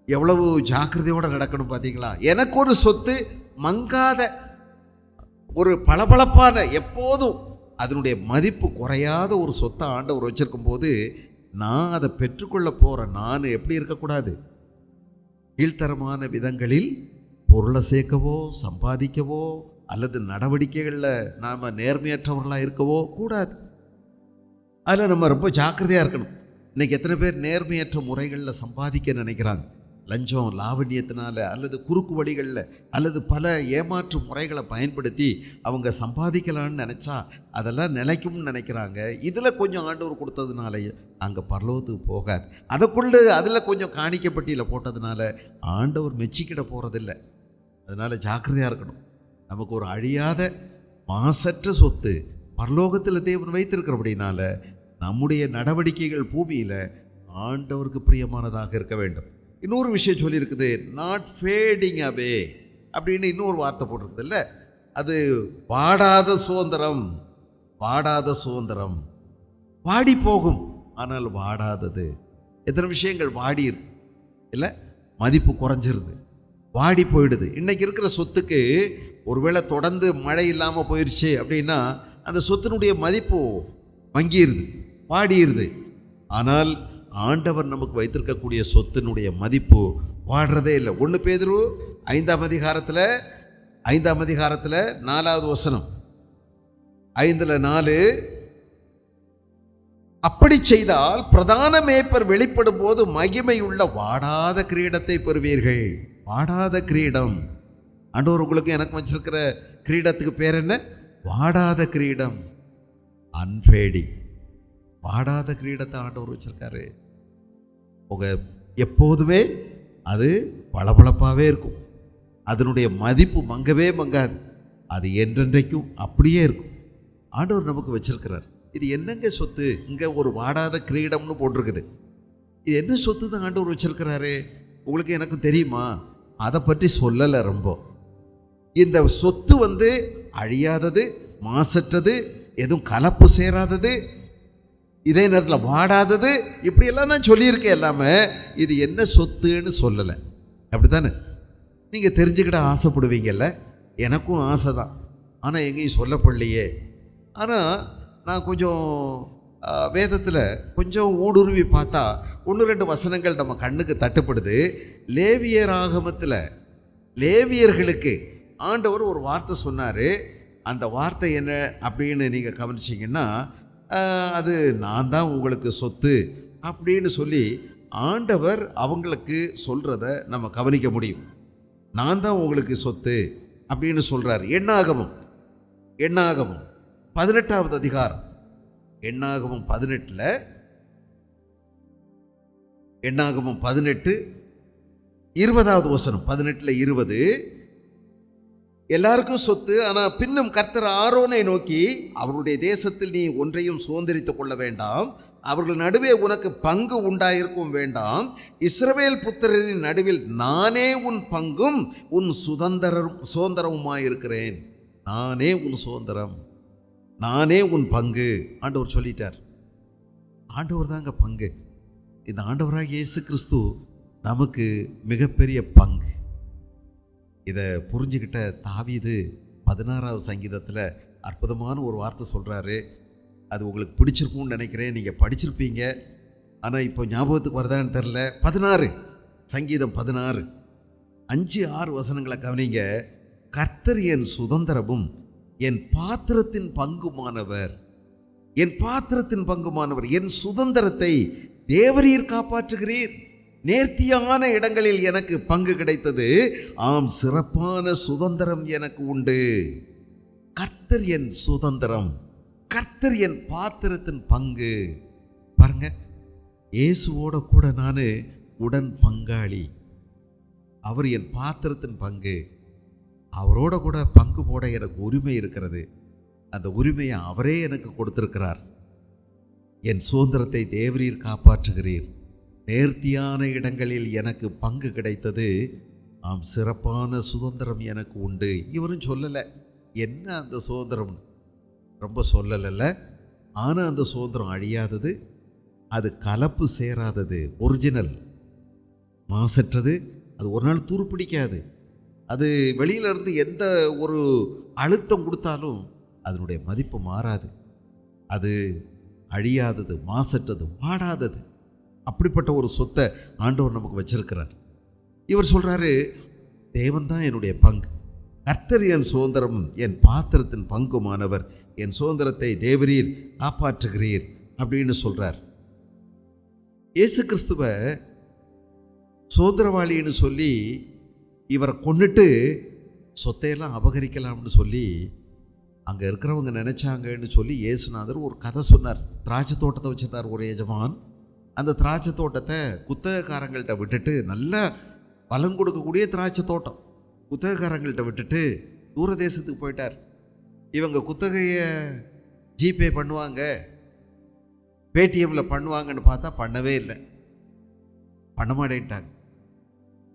எவ்வளவு ஜாக்கிரதையோடு நடக்கணும் பார்த்தீங்களா. எனக்கு ஒரு சொத்து மங்காத, ஒரு பளபளப்பான, எப்போதும் அதனுடைய மதிப்பு குறையாத ஒரு சொத்தை ஆண்டவர் வச்சிருக்கும் போது நான் அதை பெற்றுக்கொள்ள போகிறேன். நான் எப்படி இருக்கக்கூடாது, கீழ்த்தரமான விதங்களில் பொருளை சேர்க்கவோ சம்பாதிக்கவோ அல்லது நடவடிக்கைகளில் நாம் நேர்மையற்றவர்களாக இருக்கவோ கூடாது. அதில் நம்ம ரொம்ப ஜாக்கிரதையாக இருக்கணும். இன்றைக்கி எத்தனை பேர் நேர்மையற்ற முறைகளில் சம்பாதிக்க நினைக்கிறாங்க, லஞ்சம் லாவண்யத்தினால அல்லது குறுக்கு வழிகளில் அல்லது பல ஏமாற்று முறைகளை பயன்படுத்தி அவங்க சம்பாதிக்கலான்னு நினச்சா அதெல்லாம் நிலைக்கும்னு நினைக்கிறாங்க. இதில் கொஞ்சம் ஆண்டவர் கொடுத்ததுனால அங்கே பரலோகத்துக்கு போகாது. அதுக்குள்ளே அதில் கொஞ்சம் காணிக்கப்பட்டியில் போட்டதுனால ஆண்டவர் மெச்சிக்கிட போகிறதில்லை. அதனால் ஜாக்கிரதையாக இருக்கணும். நமக்கு ஒரு அழியாத மாசற்ற சொத்து பரலோகத்தில் தேவன் வைத்திருக்கிறபடினால நம்முடைய நடவடிக்கைகள் பூமியில் ஆண்டவருக்கு பிரியமானதாக இருக்க வேண்டும். இன்னொரு விஷயம் சொல்லியிருக்குது, நாட் ஃபேடிங் அவே அப்படின்னு இன்னொரு வார்த்தை போட்டிருக்குது இல்லை, அது வாடாத சுதந்திரம். வாடாத சுதந்திரம், வாடி போகும் ஆனால் வாடாதது. எத்தனை விஷயங்கள் வாடிடுது இல்லை, மதிப்பு குறைஞ்சிருது, வாடி போயிடுது. இன்றைக்கி இருக்கிற சொத்துக்கு ஒருவேளை தொடர்ந்து மழை இல்லாமல் போயிடுச்சு அப்படின்னா அந்த சொத்தினுடைய மதிப்பு மங்கிடுது, வாடிடுது. ஆனால் ஆண்டவர் நமக்கு வைத்திருக்கக்கூடிய சொத்தினுடைய மதிப்பு வாடுறதே இல்லை. 1 பேதுரு 5ஆம் அதிகாரத்தில் 4வது வசனம், 5:4, அப்படி செய்தால் பிரதான மேய்ப்பர் வெளிப்படும் போது மகிமையுள்ள வாடாத கிரீடத்தை பெறுவீர்கள். வாடாத கிரீடம். ஆண்டவர் உங்களுக்கு எனக்கு வச்சிருக்கிற கிரீடத்துக்கு பேர் என்ன? வாடாத கிரீடம், அன்ஃபேடிங். வாடாத கிரீடத்தை ஆண்டவர் வச்சிருக்காரு. எப்போதுமே அது பளபளப்பாகவே இருக்கும், அதனுடைய மதிப்பு மங்கவே மங்காது, அது என்றென்றைக்கும் அப்படியே இருக்கும். ஆண்டவர் நமக்கு வச்சிருக்கிறார். இது என்னங்க சொத்து? இங்கே ஒரு வாடாத கிரீடம்னு போட்டிருக்குது. இது என்ன சொத்து தான் ஆண்டவர் வச்சிருக்கிறாரு? உங்களுக்கு எனக்கு தெரியுமா? அதை பற்றி சொல்லலை. ரொம்ப இந்த சொத்து அழியாதது, மாசற்றது, எதுவும் கலப்பு சேராதது, இதே நேரத்தில் வாடாதது, இப்படியெல்லாம் தான் சொல்லியிருக்கேன். எல்லாமே இது என்ன சொத்துன்னு சொல்லலை. அப்படி தானே? நீங்கள் தெரிஞ்சுக்கிட்ட ஆசைப்படுவீங்கல்ல? எனக்கும் ஆசை தான். ஆனால் எங்கேயும் சொல்லப்படலையே. ஆனால் நான் கொஞ்சம் வேதத்தில் கொஞ்சம் ஊடுருவி பார்த்தா ஒன்று ரெண்டு வசனங்கள் நம்ம கண்ணுக்கு தட்டுப்படுது. லேவியராகமத்தில் லேவியர்களுக்கு ஆண்டவர் ஒரு வார்த்தை சொன்னார். அந்த வார்த்தை என்ன அப்படின்னு நீங்கள் கவனிச்சிங்கன்னா, அது நான் தான் உங்களுக்கு சொத்து அப்படின்னு சொல்லி ஆண்டவர் அவங்களுக்கு சொல்கிறத நம்ம கவனிக்க முடியும். நான் தான் உங்களுக்கு சொத்து அப்படின்னு சொல்கிறார். எண்ணாகமம் 18வது அதிகாரம், எண்ணாகமம் 18 20வது வசனம், 18:20. எல்லாருக்கும் சொத்து, ஆனால் பின்னும் கர்த்தர் ஆரோனை நோக்கி, அவருடைய தேசத்தில் நீ ஒன்றையும் சுதந்திரித்துக் கொள்ள வேண்டாம், அவர்கள் நடுவே உனக்கு பங்கு உண்டாயிருக்கும் வேண்டாம், இஸ்ரவேல் புத்திரரின் நடுவில் நானே உன் பங்கும் உன் சுதந்திரமுமாயிருக்கிறேன். நானே உன் சுதந்திரம், நானே உன் பங்கு. ஆண்டவர் சொல்லிட்டார். ஆண்டவர் தாங்க பங்கு. இந்த ஆண்டவராக இயேசு கிறிஸ்து நமக்கு மிகப்பெரிய பங்கு. இதை புரிஞ்சுக்கிட்ட தாவீது 16வது சங்கீதத்தில் அற்புதமான ஒரு வார்த்தை சொல்கிறாரு. அது உங்களுக்கு பிடிச்சிருக்கும்னு நினைக்கிறேன், நீங்கள் படிச்சிருப்பீங்க. ஆனால் இப்போ ஞாபகத்துக்கு வருதான்னு தெரில. 16 சங்கீதம் 16 5-6 வசனங்களை கவனிங்க. கர்த்தர் என் சுதந்திரமும் என் பாத்திரத்தின் பங்குமானவர், என் பாத்திரத்தின் பங்குமானவர், என் சுதந்திரத்தை தேவரீர் காப்பாற்றுகிறீர். நேர்த்தியான இடங்களில் எனக்கு பங்கு கிடைத்தது, ஆம் சிறப்பான சுதந்திரம் எனக்கு உண்டு. கர்த்தர் என் சுதந்திரம், கர்த்தர் என் பாத்திரத்தின் பங்கு. பாருங்க, இயேசுவோட கூட நான் உடன் பங்காளி. அவர் என் பாத்திரத்தின் பங்கு. அவரோட கூட பங்கு போட எனக்கு உரிமை இருக்கிறது. அந்த உரிமையை அவரே எனக்கு கொடுத்திருக்கிறார். என் சுதந்திரத்தை தேவரீர் காப்பாற்றுகிறீர். நேர்த்தியான இடங்களில் எனக்கு பங்கு கிடைத்தது, ஆம் சிறப்பான சுதந்திரம் எனக்கு உண்டு. இவரும் சொல்லலை என்ன அந்த சுதந்திரம், ரொம்ப சொல்லலைல்ல. ஆனால் அந்த சுதந்திரம் அழியாதது, அது கலப்பு சேராதது, ஒரிஜினல், மாசற்றது. அது ஒரு நாள் துருப்பிடிக்காது. அது வெளியிலேருந்து எந்த ஒரு அழுத்தம் கொடுத்தாலும் அதனுடைய மதிப்பு மாறாது. அது அழியாதது, மாசற்றது, வாடாதது. அப்படிப்பட்ட ஒரு சொத்தை ஆண்டவர் நமக்கு வச்சிருக்கிறார். இவர் சொல்கிறாரு, தேவன் தான் என்னுடைய பங்கு, கர்த்தர் என் சுதந்திரம், என் பாத்திரத்தின் பங்குமானவர், என் சுதந்திரத்தை தேவரீர் காப்பாற்றுகிறீர் அப்படின்னு சொல்கிறார். இயேசு கிறிஸ்துவை சுதந்திரவாளின்னு சொல்லி இவரை கொன்னுட்டு சொத்தையெல்லாம் அபகரிக்கலாம்னு சொல்லி அங்கே இருக்கிறவங்க நினச்சாங்கன்னு சொல்லி இயேசுநாதர் ஒரு கதை சொன்னார். திராட்சை தோட்டத்தை வச்சுருந்தார் ஒரு எஜமான். அந்த திராட்சை தோட்டத்தை குத்தகைக்காரங்கள்ட்ட விட்டுட்டு, நல்ல பலன் கொடுக்கக்கூடிய திராட்சை தோட்டம், குத்தகைக்காரங்கள்ட்ட விட்டுட்டு தூர தேசத்துக்கு போயிட்டார். இவங்க குத்தகையை ஜிபே பண்ணுவாங்க, பேடிஎம்மில் பண்ணுவாங்கன்னு பார்த்தா பண்ணவே இல்லை, பண்ண மாட்டேன்ட்டாங்க.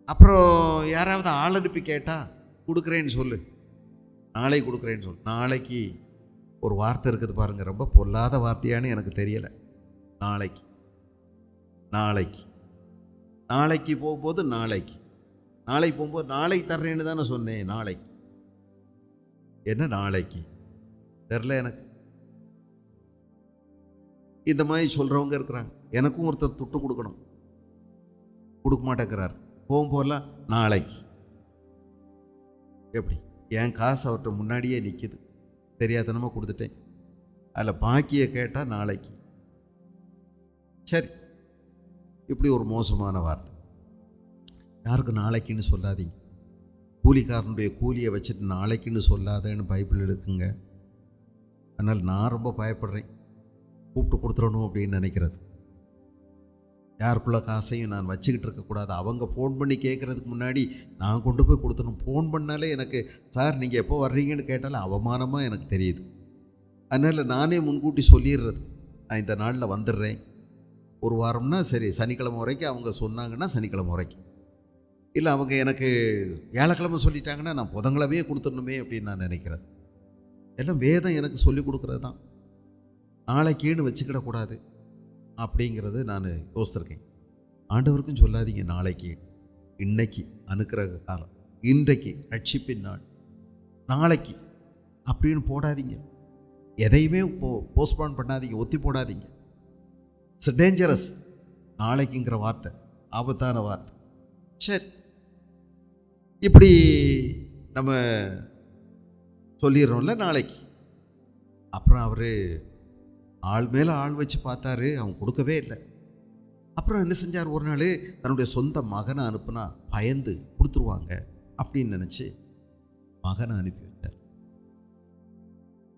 அப்புறம் யாராவது ஆள் அனுப்பி கேட்டால் கொடுக்குறேன்னு சொல்லு, நாளைக்கு கொடுக்குறேன்னு சொல்லு. நாளைக்கு ஒரு வார்த்தை இருக்குது பாருங்கள், ரொம்ப பொல்லாத வார்த்தையான்னு எனக்கு தெரியலை. நாளைக்கு நாளைக்கு நாளைக்கு போகும்போது நாளைக்கு போகும்போது நாளைக்கு தர்றேன்னு தானே சொன்னேன். நாளைக்கு என்ன நாளைக்கு தெரில எனக்கு. இந்த மாதிரி சொல்கிறவங்க இருக்கிறாங்க. எனக்கும் ஒருத்தர் துட்டு கொடுக்கணும், கொடுக்க மாட்டேங்கிறார். போகும்போதெல்லாம் நாளைக்கு. எப்படி என் காசு அவர்கிட்ட முன்னாடியே நிற்கிது, தெரியாதனமாக கொடுத்துட்டேன். அதில் பாக்கியை கேட்டால் நாளைக்கு. சரி, இப்படி ஒரு மோசமான வார்த்தை. யாருக்கு நாளைக்குன்னு சொல்லாதீங்க. கூலிக்காரனுடைய கூலியை வச்சுட்டு நாளைக்குன்னு சொல்லாதேன்னு பைபிள் இருக்குங்க. அதனால் நான் ரொம்ப பயப்படுறேன், கூப்பிட்டு கொடுத்துடணும் அப்படின்னு நினைக்கிறது. யாருக்குள்ள காசையும் நான் வச்சுக்கிட்டு இருக்கக்கூடாது. அவங்க ஃபோன் பண்ணி கேட்குறதுக்கு முன்னாடி நான் கொண்டு போய் கொடுத்துடணும். ஃபோன் பண்ணாலே எனக்கு, சார் நீங்கள் எப்போ வர்றீங்கன்னு கேட்டாலே அவமானமாக எனக்கு தெரியுது. அதனால் நானே முன்கூட்டி சொல்லிடுறது, நான் இந்த நாளில் வந்துடுறேன். ஒரு வாரம்னா சரி, சனிக்கிழமை வரைக்கும் அவங்க சொன்னாங்கன்னா சனிக்கிழமை வரைக்கும், இல்லை அவங்க எனக்கு வியாழக்கிழமை சொல்லிட்டாங்கன்னா நான் புதன்கிழமையே கொடுத்துடணுமே அப்படின்னு நான் நினைக்கிறேன். எல்லாம் வேதம் எனக்கு சொல்லி கொடுக்குறது தான். நாளைக்கேன்னு வச்சுக்கிடக்கூடாது அப்படிங்கிறது நான் யோசித்திருக்கேன். ஆண்டவருக்கும் சொல்லாதீங்க நாளைக்கு. இன்னைக்கு அனுக்கிரக காலம், இன்றைக்கு ரட்சிப்பின் நாள், நாளைக்கு அப்படின்னு போடாதீங்க. எதையுமே போஸ்ட்போன் பண்ணாதீங்க, ஒத்தி போடாதீங்க. It's dangerous. நாளைக்குங்கிற வார்த்தை ஆபத்தான வார்த்தை. சரி, இப்படி நம்ம சொல்லிடுறோம்ல நாளைக்கு. அப்புறம் அவர் ஆள் மேலே ஆள் வச்சு பார்த்தாரு, அவன் கொடுக்கவே இல்லை. அப்புறம் என்ன செஞ்சார், ஒரு நாள் தன்னுடைய சொந்த மகனை அனுப்புனா பயந்து கொடுத்துருவாங்க அப்படின்னு நினச்சி மகனை அனுப்பி வச்சார்.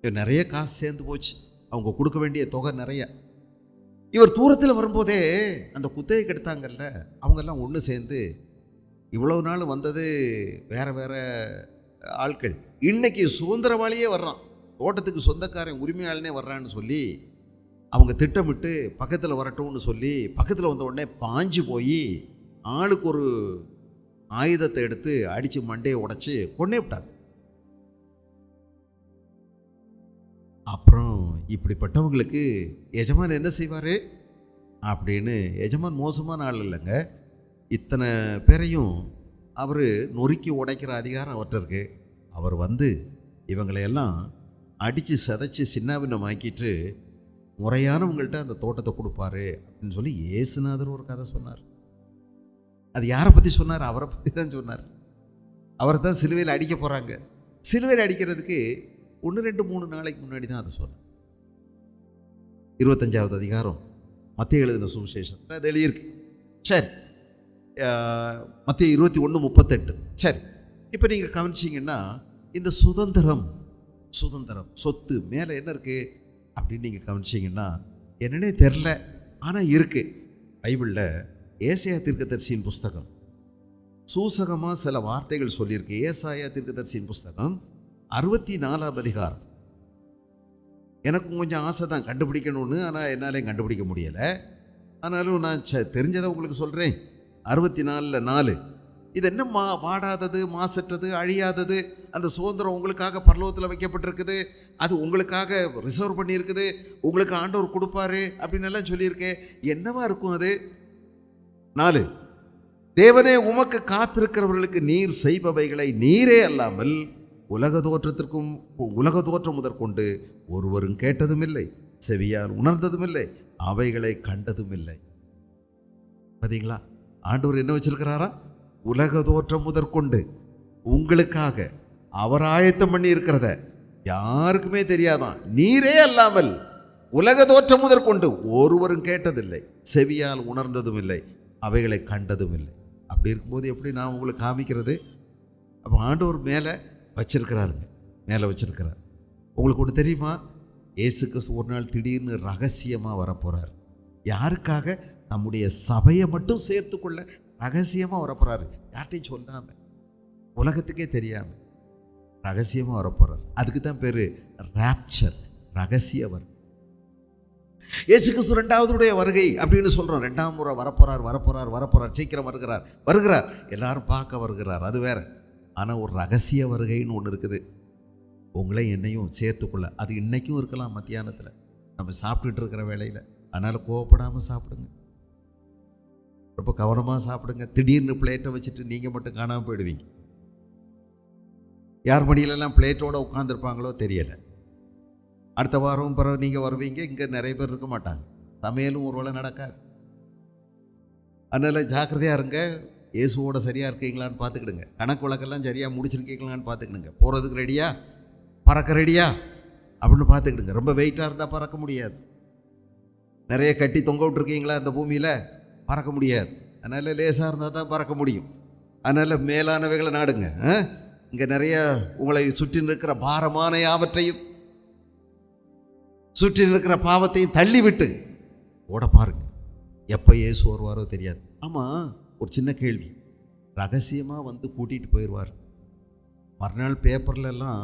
நிறைய காசு சேர்ந்து போச்சு, அவங்க கொடுக்க வேண்டிய தொகை நிறைய. இவர் தூரத்தில் வரும்போதே அந்த குத்தகைக்கு எடுத்தாங்கல்ல, அவங்கெல்லாம் ஒன்று சேர்ந்து இவ்வளவு நாள் வந்தது வேற வேற ஆட்கள், இன்னைக்கு சுதந்திரவாளியே வர்றான், தோட்டத்துக்கு சொந்தக்காரன் உரிமையாளனே வர்றான்னு சொல்லி அவங்க திட்டமிட்டு பக்கத்தில் வரட்டும்னு சொல்லி பக்கத்தில் வந்த உடனே பாஞ்சு போய் ஆளுக்கு ஒரு ஆயுதத்தை எடுத்து அடித்து மண்டையை உடைச்சி கொன்னே விட்டாங்க. அப்புறம் இப்படிப்பட்டவங்களுக்கு எஜமான் என்ன செய்வார் அப்படின்னு, எஜமான் மோசமான ஆள் இல்லைங்க, இத்தனை பேரையும் அவர் நொறுக்கி உடைக்கிற அதிகாரம் அவர்கிட்ட இருக்கு. அவர் வந்து இவங்களையெல்லாம் அடித்து சதைச்சி சின்னாபின்னமாக்கிட்டு முறையானவங்கள்ட்ட அந்த தோட்டத்தை கொடுப்பாரு அப்படின்னு சொல்லி இயேசுநாதர் ஒரு கதை சொன்னார். அது யாரை பற்றி சொன்னார்? அவரை பற்றி தான் சொன்னார். அவரை தான் சிலுவையில் அடிக்க போகிறாங்க. சிலுவையில் அடிக்கிறதுக்கு 1-2-3 நாளைக்கு முன்னாடி தான் அதை சொன்னார். 25வது அதிகாரம் மத்தேயு எழுதின சுவிசேஷம் அது எழுதியிருக்கு. சரி, மத்தேயு 21:38. சரி, இப்போ நீங்கள் கவனிச்சிங்கன்னா இந்த சுதந்திரம் சொத்து மேலே என்ன இருக்குது அப்படின்னு நீங்கள் கவனிச்சிங்கன்னா என்னன்னே தெரில, ஆனால் இருக்குது. பைபிளில் ஏசாயா தீர்க்கதரிசியின் புஸ்தகம் சூசகமாக சில வார்த்தைகள் சொல்லியிருக்கு. ஏசாயா தீர்க்கதரிசியின் புஸ்தகம் 64ஆம் அதிகாரம். எனக்கும் கொஞ்சம் ஆசை தான் கண்டுபிடிக்கணும்னு, ஆனால் என்னாலே கண்டுபிடிக்க முடியலை. ஆனாலும் நான் தெரிஞ்சதை உங்களுக்கு சொல்கிறேன். 64:4. இது என்ன வாடாதது, மாசற்றது, அழியாதது, அந்த சுதந்திரம் உங்களுக்காக பரலோகத்தில் வைக்கப்பட்டிருக்குது, அது உங்களுக்காக ரிசர்வ் பண்ணியிருக்குது, உங்களுக்கு ஆண்டவர் கொடுப்பாரு அப்படின்னு எல்லாம் சொல்லியிருக்கேன். என்னவா இருக்கும் அது? 4, தேவனே உமக்கு காத்திருக்கிறவர்களுக்கு நீர் செய்பவைகளை நீரே அல்லாமல் உலக தோற்றம் முதற்கொண்டு ஒருவரும் கேட்டதும் இல்லை, செவியால் உணர்ந்ததும் இல்லை, அவைகளை கண்டதும் இல்லை. பார்த்தீங்களா, ஆண்டவர் என்ன வச்சிருக்கிறாரா? உலக தோற்றம் முதற்கொண்டு உங்களுக்காக அவர் ஆயத்தம் பண்ணி இருக்கிறத யாருக்குமே தெரியாதான். நீரே அல்லாமல் உலக தோற்றம் முதற்கொண்டு ஒருவரும் கேட்டதில்லை, செவியால் உணர்ந்ததும் இல்லை, அவைகளை கண்டதும் இல்லை. அப்படி இருக்கும்போது எப்படி நான் உங்களுக்கு காமிக்கிறது? அப்போ ஆண்டவர் மேலே வச்சிருக்கிறாருங்க, மேலே வச்சிருக்கிறார். உங்களுக்கு ஒன்று தெரியுமா? இயேசு கிறிஸ்து ஒரு நாள் திடீர்னு ரகசியமாக வரப்போகிறார். யாருக்காக? நம்முடைய சபையை மட்டும் சேர்த்துக்கொள்ள ரகசியமாக வரப்போகிறாரு. யார்ட்டையும் சொல்லாமல், உலகத்துக்கே தெரியாமல் ரகசியமாக வரப்போகிறார். அதுக்கு தான் பேர் ராப்சர், ரகசியவர். இயேசு கிறிஸ்து 2வது வருகை அப்படின்னு சொல்கிறோம். 2ஆம் முறை வரப்போகிறார், சீக்கிரம் வருகிறார், எல்லாரும் பார்க்க வருகிறார், அது வேற. ஆனால் ஒரு ரகசிய வருகைன்னு ஒன்று இருக்குது, உங்களை என்னையும் சேர்த்துக்கொள்ள. அது இன்னைக்கும் இருக்கலாம், மத்தியானத்தில் நம்ம சாப்பிட்டுட்டு இருக்கிற வேளையில். அதனால் கோவப்படாமல் சாப்பிடுங்க, ரொம்ப கவனமாக சாப்பிடுங்க. திடீர்னு பிளேட்டை வச்சுட்டு நீங்கள் மட்டும் காணாமல் போயிடுவீங்க. யார் மடியிலெல்லாம் பிளேட்டோடு உட்காந்துருப்பாங்களோ தெரியலை. அடுத்த வாரம் பிறகு நீங்கள் வருவீங்க, இங்கே நிறைய பேர் இருக்க மாட்டாங்க, சமையலும் ஒரு வேளை நடக்காது. அதனால் ஜாக்கிரதையாக இருங்க. இயேசுவோட சரியாக இருக்கீங்களான்னு பார்த்துக்கிடுங்க. கணக்கு வழக்கெல்லாம் சரியாக முடிச்சிருக்கீங்களான்னு பார்த்துக்கிடுங்க. போகிறதுக்கு ரெடியா, பறக்க ரெடியா அப்படின்னு பார்த்துக்கிடுங்க. ரொம்ப வெயிட்டாக இருந்தால் பறக்க முடியாது. நிறைய கட்டி தொங்க விட்டுருக்கீங்களா இந்த பூமியில், பறக்க முடியாது. அதனால் லேசாக இருந்தால் தான் பறக்க முடியும். அதனால் மேலானவைகளை நாடுங்க. இங்கே நிறைய உங்களை சுற்றி இருக்கிற பாரமான யாவற்றையும், சுற்றி இருக்கிற பாவத்தையும் தள்ளிவிட்டு ஓட பாருங்க. எப்போ இயேசு வருவாரோ தெரியாது. ஆமாம், ஒரு சின்ன கேள்வி. ரகசியமாக வந்து கூட்டிகிட்டு போயிடுவார். மறுநாள் பேப்பர்லெல்லாம்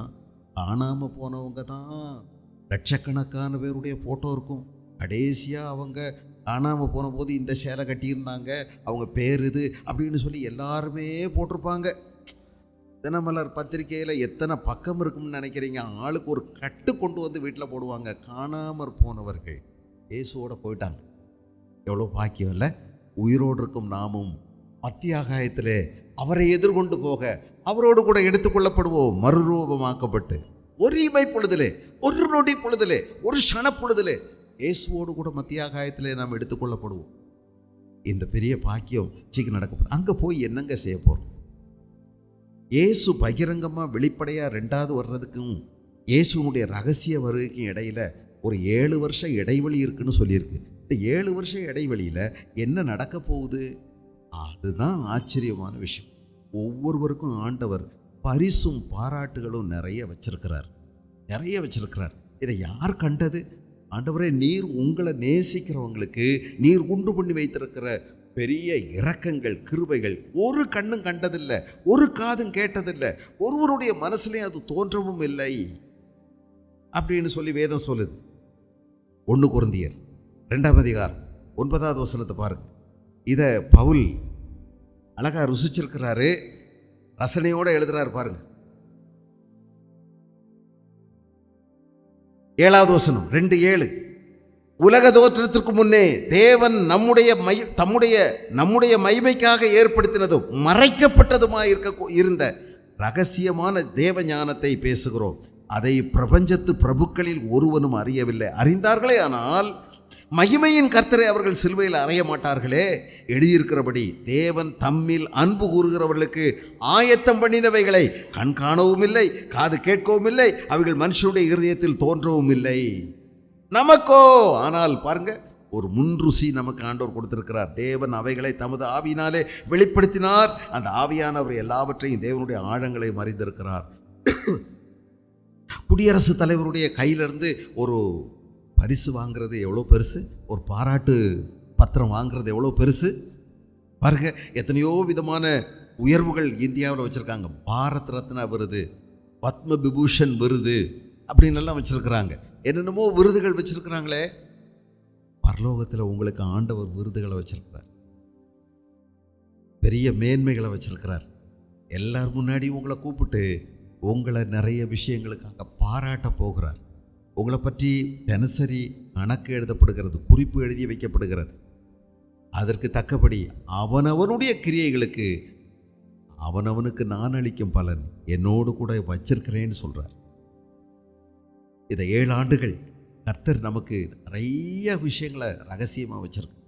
காணாமல் போனவங்க தான் லட்சக்கணக்கான பேருடைய ஃபோட்டோ இருக்கும். கடைசியாக அவங்க காணாமல் போன போது இந்த சேலை கட்டியிருந்தாங்க, அவங்க பேர் இது அப்படின்னு சொல்லி எல்லாருமே போட்டிருப்பாங்க. தினமலர் பத்திரிகையில் எத்தனை பக்கம் இருக்கும்னு நினைக்கிறீங்க? ஆளுக்கு ஒரு கட்டு கொண்டு வந்து வீட்டில் போடுவாங்க. காணாமற் போனவர்கள் இயேசுவோட போயிட்டாங்க. எவ்வளோ பாக்கியம் இல்லை? உயிரோடு இருக்கும் நாமும் மத்தியாகாயத்திலே அவரை எதிர்கொண்டு போக அவரோடு கூட எடுத்துக்கொள்ளப்படுவோம், மறுரூபமாக்கப்பட்டு. ஒரு இமை பொழுதிலே, ஒரு நொடி பொழுதிலே, ஒரு க்ஷண பொழுதிலே இயேசுவோடு கூட மத்திய ஆகாயத்திலே நாம் எடுத்துக்கொள்ளப்படுவோம். இந்த பெரிய பாக்கியம் சீக்கிரம் நடக்க போகுது. அங்கே போய் என்னங்க செய்ய போகிறோம்? இயேசு பகிரங்கமாக வெளிப்படையாக ரெண்டாவது வர்றதுக்கும் இயேசுனுடைய ரகசிய வருகைக்கும் இடையில ஒரு 7 வருஷம் இடைவெளி இருக்குன்னு சொல்லியிருக்கு. இந்த 7 வருஷம் இடைவெளியில் என்ன நடக்க போகுது? அதுதான் ஆச்சரியமான விஷயம். ஒவ்வொருவருக்கும் ஆண்டவர் பரிசும் பாராட்டுகளும் நிறைய வச்சிருக்கிறார். இதை யார் கண்டது? ஆண்டவரே, நீர் உங்களை நேசிக்கிறவங்களுக்கு நீர் உண்டு பண்ணி வைத்திருக்கிற பெரிய இரக்கங்கள், கிருபைகள் ஒரு கண்ணும் கண்டதில்லை, ஒரு காதும் கேட்டதில்லை, ஒருவருடைய மனசுலையும் அது தோன்றவும் இல்லை அப்படின்னு சொல்லி வேதம் சொல்லுது. 1 கொரிந்தியர் 2ஆம் அதிகாரம் 9வது வசனத்தை பாருங்க. இதை பவுல் அழகா ருசிச்சிருக்கிறாரு, ரசனையோடு எழுதுறாரு பாருங்க. 7வது வசனம் 2:7. உலக தோற்றத்திற்கு முன்னே தேவன் நம்முடைய மகிமைக்காக ஏற்படுத்தினதும் மறைக்கப்பட்டதுமாய் இருந்த ரகசியமான தேவ ஞானத்தை பேசுகிறோம். அதை பிரபஞ்சத்து பிரபுக்களில் ஒருவனும் அறியவில்லை. அறிந்தார்களே, ஆனால் மகிமையின் கர்த்தரை அவர்கள் சிலுவையில் அறைய மாட்டார்களே. எழுதியிருக்கிறபடி தேவன் தம்மில் அன்பு கூறுகிறவர்களுக்கு ஆயத்தம் பண்ணினவைகளை கண் காணவும் இல்லை, காது கேட்கவும் இல்லை, அவைகள் மனுஷனுடைய இருதயத்தில் தோன்றவும் இல்லை. நமக்கோ ஆனால் பாருங்க, ஒரு முன்ருசி நமக்கு ஆண்டவர் கொடுத்திருக்கிறார். தேவன் அவைகளை தமது ஆவியினாலே வெளிப்படுத்தினார். அந்த ஆவியானவர் எல்லாவற்றையும் தேவனுடைய ஆழங்களை அறிந்திருக்கிறார். குடியரசுத் தலைவருடைய கையிலிருந்து ஒரு பரிசு வாங்கிறது எவ்வளோ பெருசு, ஒரு பாராட்டு பத்திரம் வாங்கிறது எவ்வளோ பெருசு பாருங்க. எத்தனையோ விதமான உயர்வுகள் இந்தியாவில் வச்சுருக்காங்க. பாரத் ரத்னா விருது, பத்ம விபூஷன் விருது அப்படின்னு எல்லாம் வச்சுருக்கிறாங்க. என்னென்னமோ விருதுகள் வச்சுருக்கிறாங்களே. பரலோகத்தில் உங்களுக்கு ஆண்டவர் விருதுகளை வச்சுருக்கிறார், பெரிய மேன்மைகளை வச்சுருக்கிறார். எல்லார் முன்னாடி உங்களை கூப்பிட்டு உங்களை நிறைய விஷயங்களுக்காக பாராட்ட போகிறார். உங்களை பற்றி தினசரி கணக்கு எழுதப்படுகிறது, குறிப்பு எழுதி வைக்கப்படுகிறது. அதற்கு தக்கபடி அவனவனுடைய கிரியைகளுக்கு அவனவனுக்கு நான் அளிக்கும் பலன் என்னோடு கூட வச்சிருக்கிறேன்னு சொல்கிறார். இதை 7 ஆண்டுகள் கர்த்தர் நமக்கு நிறைய விஷயங்களை ரகசியமாக வச்சிருக்கு.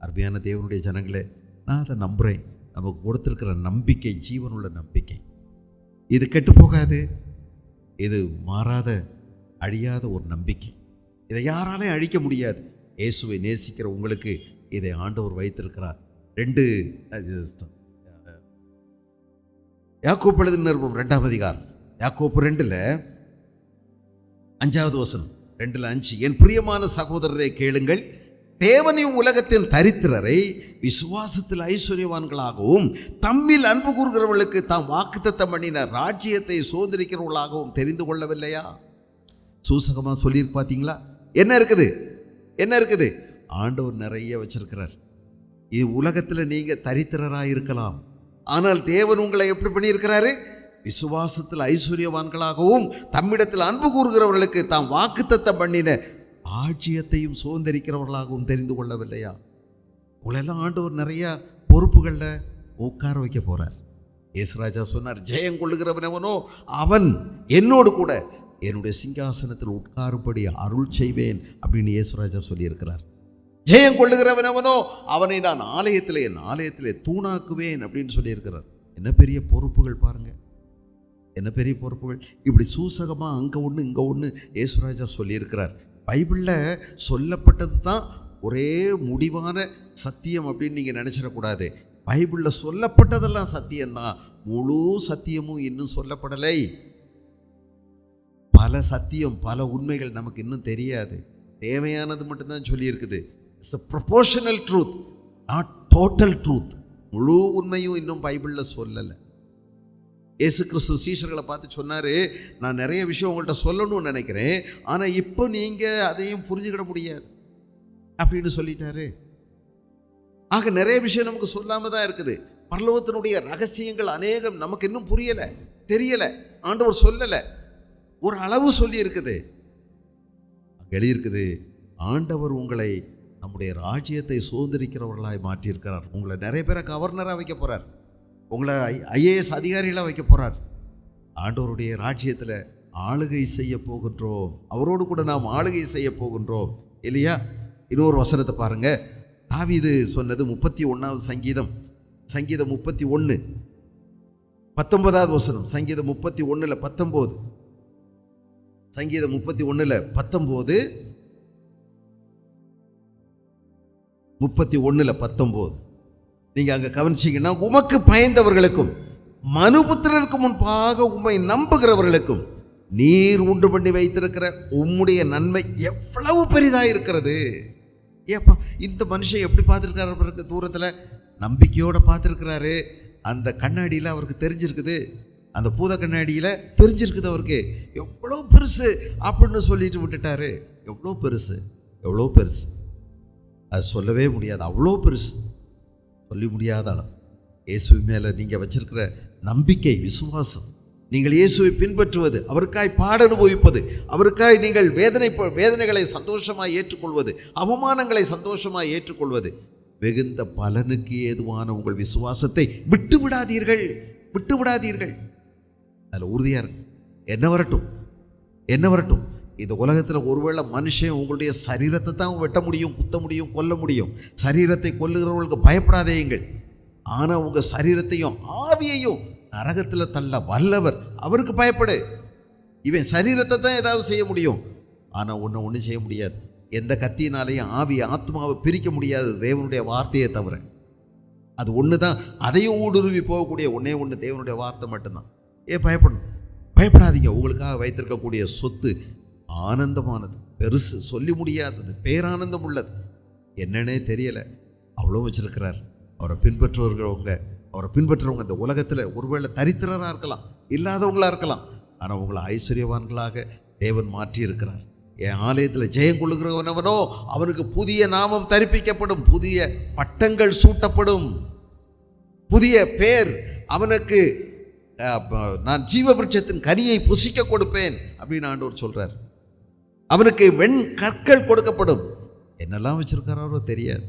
அருமையான தேவனுடைய ஜனங்களே, நான் அதை நம்புகிறேன். நமக்கு கொடுத்துருக்கிற நம்பிக்கை ஜீவனுள்ள நம்பிக்கை. இது கெட்டு போகாது, இது மாறாத அழியாத ஒரு நம்பிக்கை. இதை யாராலையும் அழிக்க முடியாது. இயேசுவை நேசிக்கிற உங்களுக்கு இதை ஆண்டவர் வைத்திருக்கிறார். 2 யாக்கோப்பு எழுதின நிருபம் 2ஆம் அதிகாரம், யாக்கோப்பு 2ல் 5வது வசனம், 2:5. என் பிரியமான சகோதரரை கேளுங்கள், தேவனையும் உலகத்தின் தரித்திரரை விசுவாசத்தில் ஐஸ்வர்யவான்களாகவும் தம்மில் அன்பு கூறுகிறவர்களுக்கு தாம் வாக்குத்தத்தம் பண்ணின ராஜ்யத்தை சோதரிக்கிறவர்களாகவும் தெரிந்து கொள்ளவில்லையா? சூசகமாக சொல்லியிருக்கு பார்த்தீங்களா? என்ன இருக்குது? ஆண்டவர் நிறைய வச்சிருக்கிறார். இது உலகத்தில் நீங்கள் தரித்திரராக இருக்கலாம், ஆனால் தேவன் உங்களை எப்படி பண்ணியிருக்கிறாரு? விசுவாசத்தில் ஐஸ்வர்யவான்களாகவும் தம்மிடத்தில் அன்பு கூறுகிறவர்களுக்கு தாம் வாக்குத்தத்தம் பண்ணின ராஜ்யத்தையும் சுதந்திரிக்கிறவர்களாகவும் தெரிந்து கொள்ளவில்லையா? உங்களெல்லாம் ஆண்டவர் நிறையா பொறுப்புகளில் உட்கார வைக்க போகிறார். இயேசுராஜா சொன்னார், ஜெயம் கொள்ளுகிறவனவனோ அவன் என்னோடு கூட என்னுடைய சிங்காசனத்தில் உட்காரும்படி அருள் செய்வேன் அப்படின்னு இயேசுராஜா சொல்லியிருக்கிறார். ஜெயம் கொள்ளுகிறவனவனோ அவனை நான் என் ஆலயத்திலே தூணாக்குவேன் அப்படின்னு சொல்லியிருக்கிறார். என்ன பெரிய பொறுப்புகள் பாருங்க, என்ன பெரிய பொறுப்புகள். இப்படி சூசகமாக அங்கே ஒன்று இங்கே ஒன்று இயேசுராஜா சொல்லியிருக்கிறார். பைபிளில் சொல்லப்பட்டது தான் ஒரே முடிவான சத்தியம் அப்படின்னு நீங்கள் நினச்சிடக்கூடாது. பைபிளில் சொல்லப்பட்டதெல்லாம் சத்தியம்தான், முழு சத்தியமும் இன்னும் சொல்லப்படலை. பல சத்தியம், பல உண்மைகள் நமக்கு இன்னும் தெரியாது. தேவையானது மட்டும்தான் சொல்லியிருக்குது. It's a proportional truth, not total truth. முழு உண்மையும் இன்னும் பைபிளில் சொல்லலை. இயேசு கிறிஸ்து சீஷர்களை பார்த்து சொன்னார், நான் நிறைய விஷயம் உங்கள்கிட்ட சொல்லணும்னு நினைக்கிறேன், ஆனால் இப்போ நீங்கள் அதையும் புரிஞ்சுக்கிட முடியாது அப்படின்னு சொல்லிட்டாரு. ஆக நிறைய விஷயம் நமக்கு சொல்லாமல் தான் இருக்குது. பரலோகத்தினுடைய ரகசியங்கள் அநேகம் நமக்கு இன்னும் புரியலை, தெரியலை, ஆண்டவர் சொல்லலை. ஒரு அளவு சொல்லி இருக்குது, எழுதியிருக்குது, ஆண்டவர் உங்களை நம்முடைய ராஜ்யத்தை சுதந்திரிக்கிறவர்களாய் மாற்றியிருக்கிறார். உங்களை நிறைய பேரை கவர்னராக வைக்க போகிறார், உங்களை IAS அதிகாரிகளாக வைக்க போகிறார். ஆண்டவருடைய ராஜ்யத்தில் ஆளுகை செய்ய போகின்றோம். அவரோடு கூட நாம் ஆளுகை செய்ய போகின்றோம் இல்லையா? இன்னொரு வசனத்தை பாருங்க. தாவீது சொன்னது 31வது சங்கீதம், சங்கீதம் 31 19வது வசனம். சங்கீதம் 31:19. சங்கீதம் 31:19. 31:19 நீங்க அங்க கவனிச்சீங்கன்னா, உமக்கு பயந்தவர்களுக்கும் மனுபுத்திரருக்கு முன்பாக உம்மை நம்புகிறவர்களுக்கும் நீர் உண்டு பண்ணி வைத்திருக்கிற உம்முடைய நன்மை எவ்வளவு பெரிதாக இருக்கிறது. ஏப்பா, இந்த மனுஷன் எப்படி பார்த்துருக்காரு? தூரத்தில் நம்பிக்கையோடு பார்த்துருக்கிறாரு. அந்த கண்ணாடியில் அவருக்கு தெரிஞ்சிருக்குது, அந்த பூத கண்ணாடியில் தெரிஞ்சிருக்குது அவருக்கு எவ்வளோ பெருசு அப்படின்னு சொல்லிட்டு விட்டுட்டாரு. எவ்வளோ பெருசு, எவ்வளோ பெருசு, அது சொல்லவே முடியாது. அவ்வளோ பெருசு, சொல்லி முடியாத அளவு. இயேசு மேலே நீங்கள் வச்சிருக்கிற நம்பிக்கை, விசுவாசம், நீங்கள் இயேசுவை பின்பற்றுவது, அவருக்காய் பாட அனுபவிப்பது, அவருக்காய் நீங்கள் வேதனைகளை சந்தோஷமாக ஏற்றுக்கொள்வது, அவமானங்களை சந்தோஷமாக ஏற்றுக்கொள்வது, வெகுந்த பலனுக்கு ஏதுவான உங்கள் விசுவாசத்தை விட்டு விடாதீர்கள், விட்டு விடாதீர்கள். அதில் உறுதியாக இருக்கு. என்ன வரட்டும், என்ன வரட்டும். இந்த உலகத்தில் ஒருவேளை மனுஷன் உங்களுடைய சரீரத்தை தான் வெட்ட முடியும், குத்த முடியும், கொல்ல முடியும். சரீரத்தை கொல்லுகிறவர்களுக்கு பயப்படாதேயுங்கள். ஆனால் உங்கள் சரீரத்தையும் ஆவியையும் நரகத்தில் தள்ள வல்லவர், அவருக்கு பயப்படு. இவன் சரீரத்தை தான் ஏதாவது செய்ய முடியும், ஆனால் ஒன்றும் செய்ய முடியாது. எந்த கத்தியினாலையும் ஆவியை ஆத்மாவை பிரிக்க முடியாது, தேவனுடைய வார்த்தையை தவிர. அது ஒன்று தான், அதையும் ஊடுருவி போகக்கூடிய ஒன்றே ஒன்று தேவனுடைய வார்த்தை மட்டும்தான். பயப்படணும், பயப்படாதீங்க. உங்களுக்காக வைத்திருக்கக்கூடிய சொத்து ஆனந்தமானது, பெருசு, சொல்லி முடியாதது, பேரானந்தம் உள்ளது. என்னன்னே தெரியலை, அவ்வளோ வச்சிருக்கிறார். அவரை பின்பற்றுறவங்க இந்த உலகத்தில் ஒருவேளை தரித்திரராக இருக்கலாம், இல்லாதவங்களாக இருக்கலாம், ஆனால் உங்களை ஐஸ்வர்யவான்களாக தேவன் மாற்றி இருக்கிறார். என் ஆலயத்தில் ஜெயம் கொள்ளுகிறவனவனோ அவனுக்கு புதிய நாமம் தரிப்பிக்கப்படும், புதிய பட்டங்கள் சூட்டப்படும், புதிய பேர் அவனுக்கு. நான் ஜீவ விருட்சத்தின் கனியை புசிக்க கொடுப்பேன் அப்படின்னு ஆண்டவர் சொல்றார். அவனுக்கு வெண் கற்கள் கொடுக்கப்படும். என்னெல்லாம் வச்சிருக்கிறாரோ தெரியாது.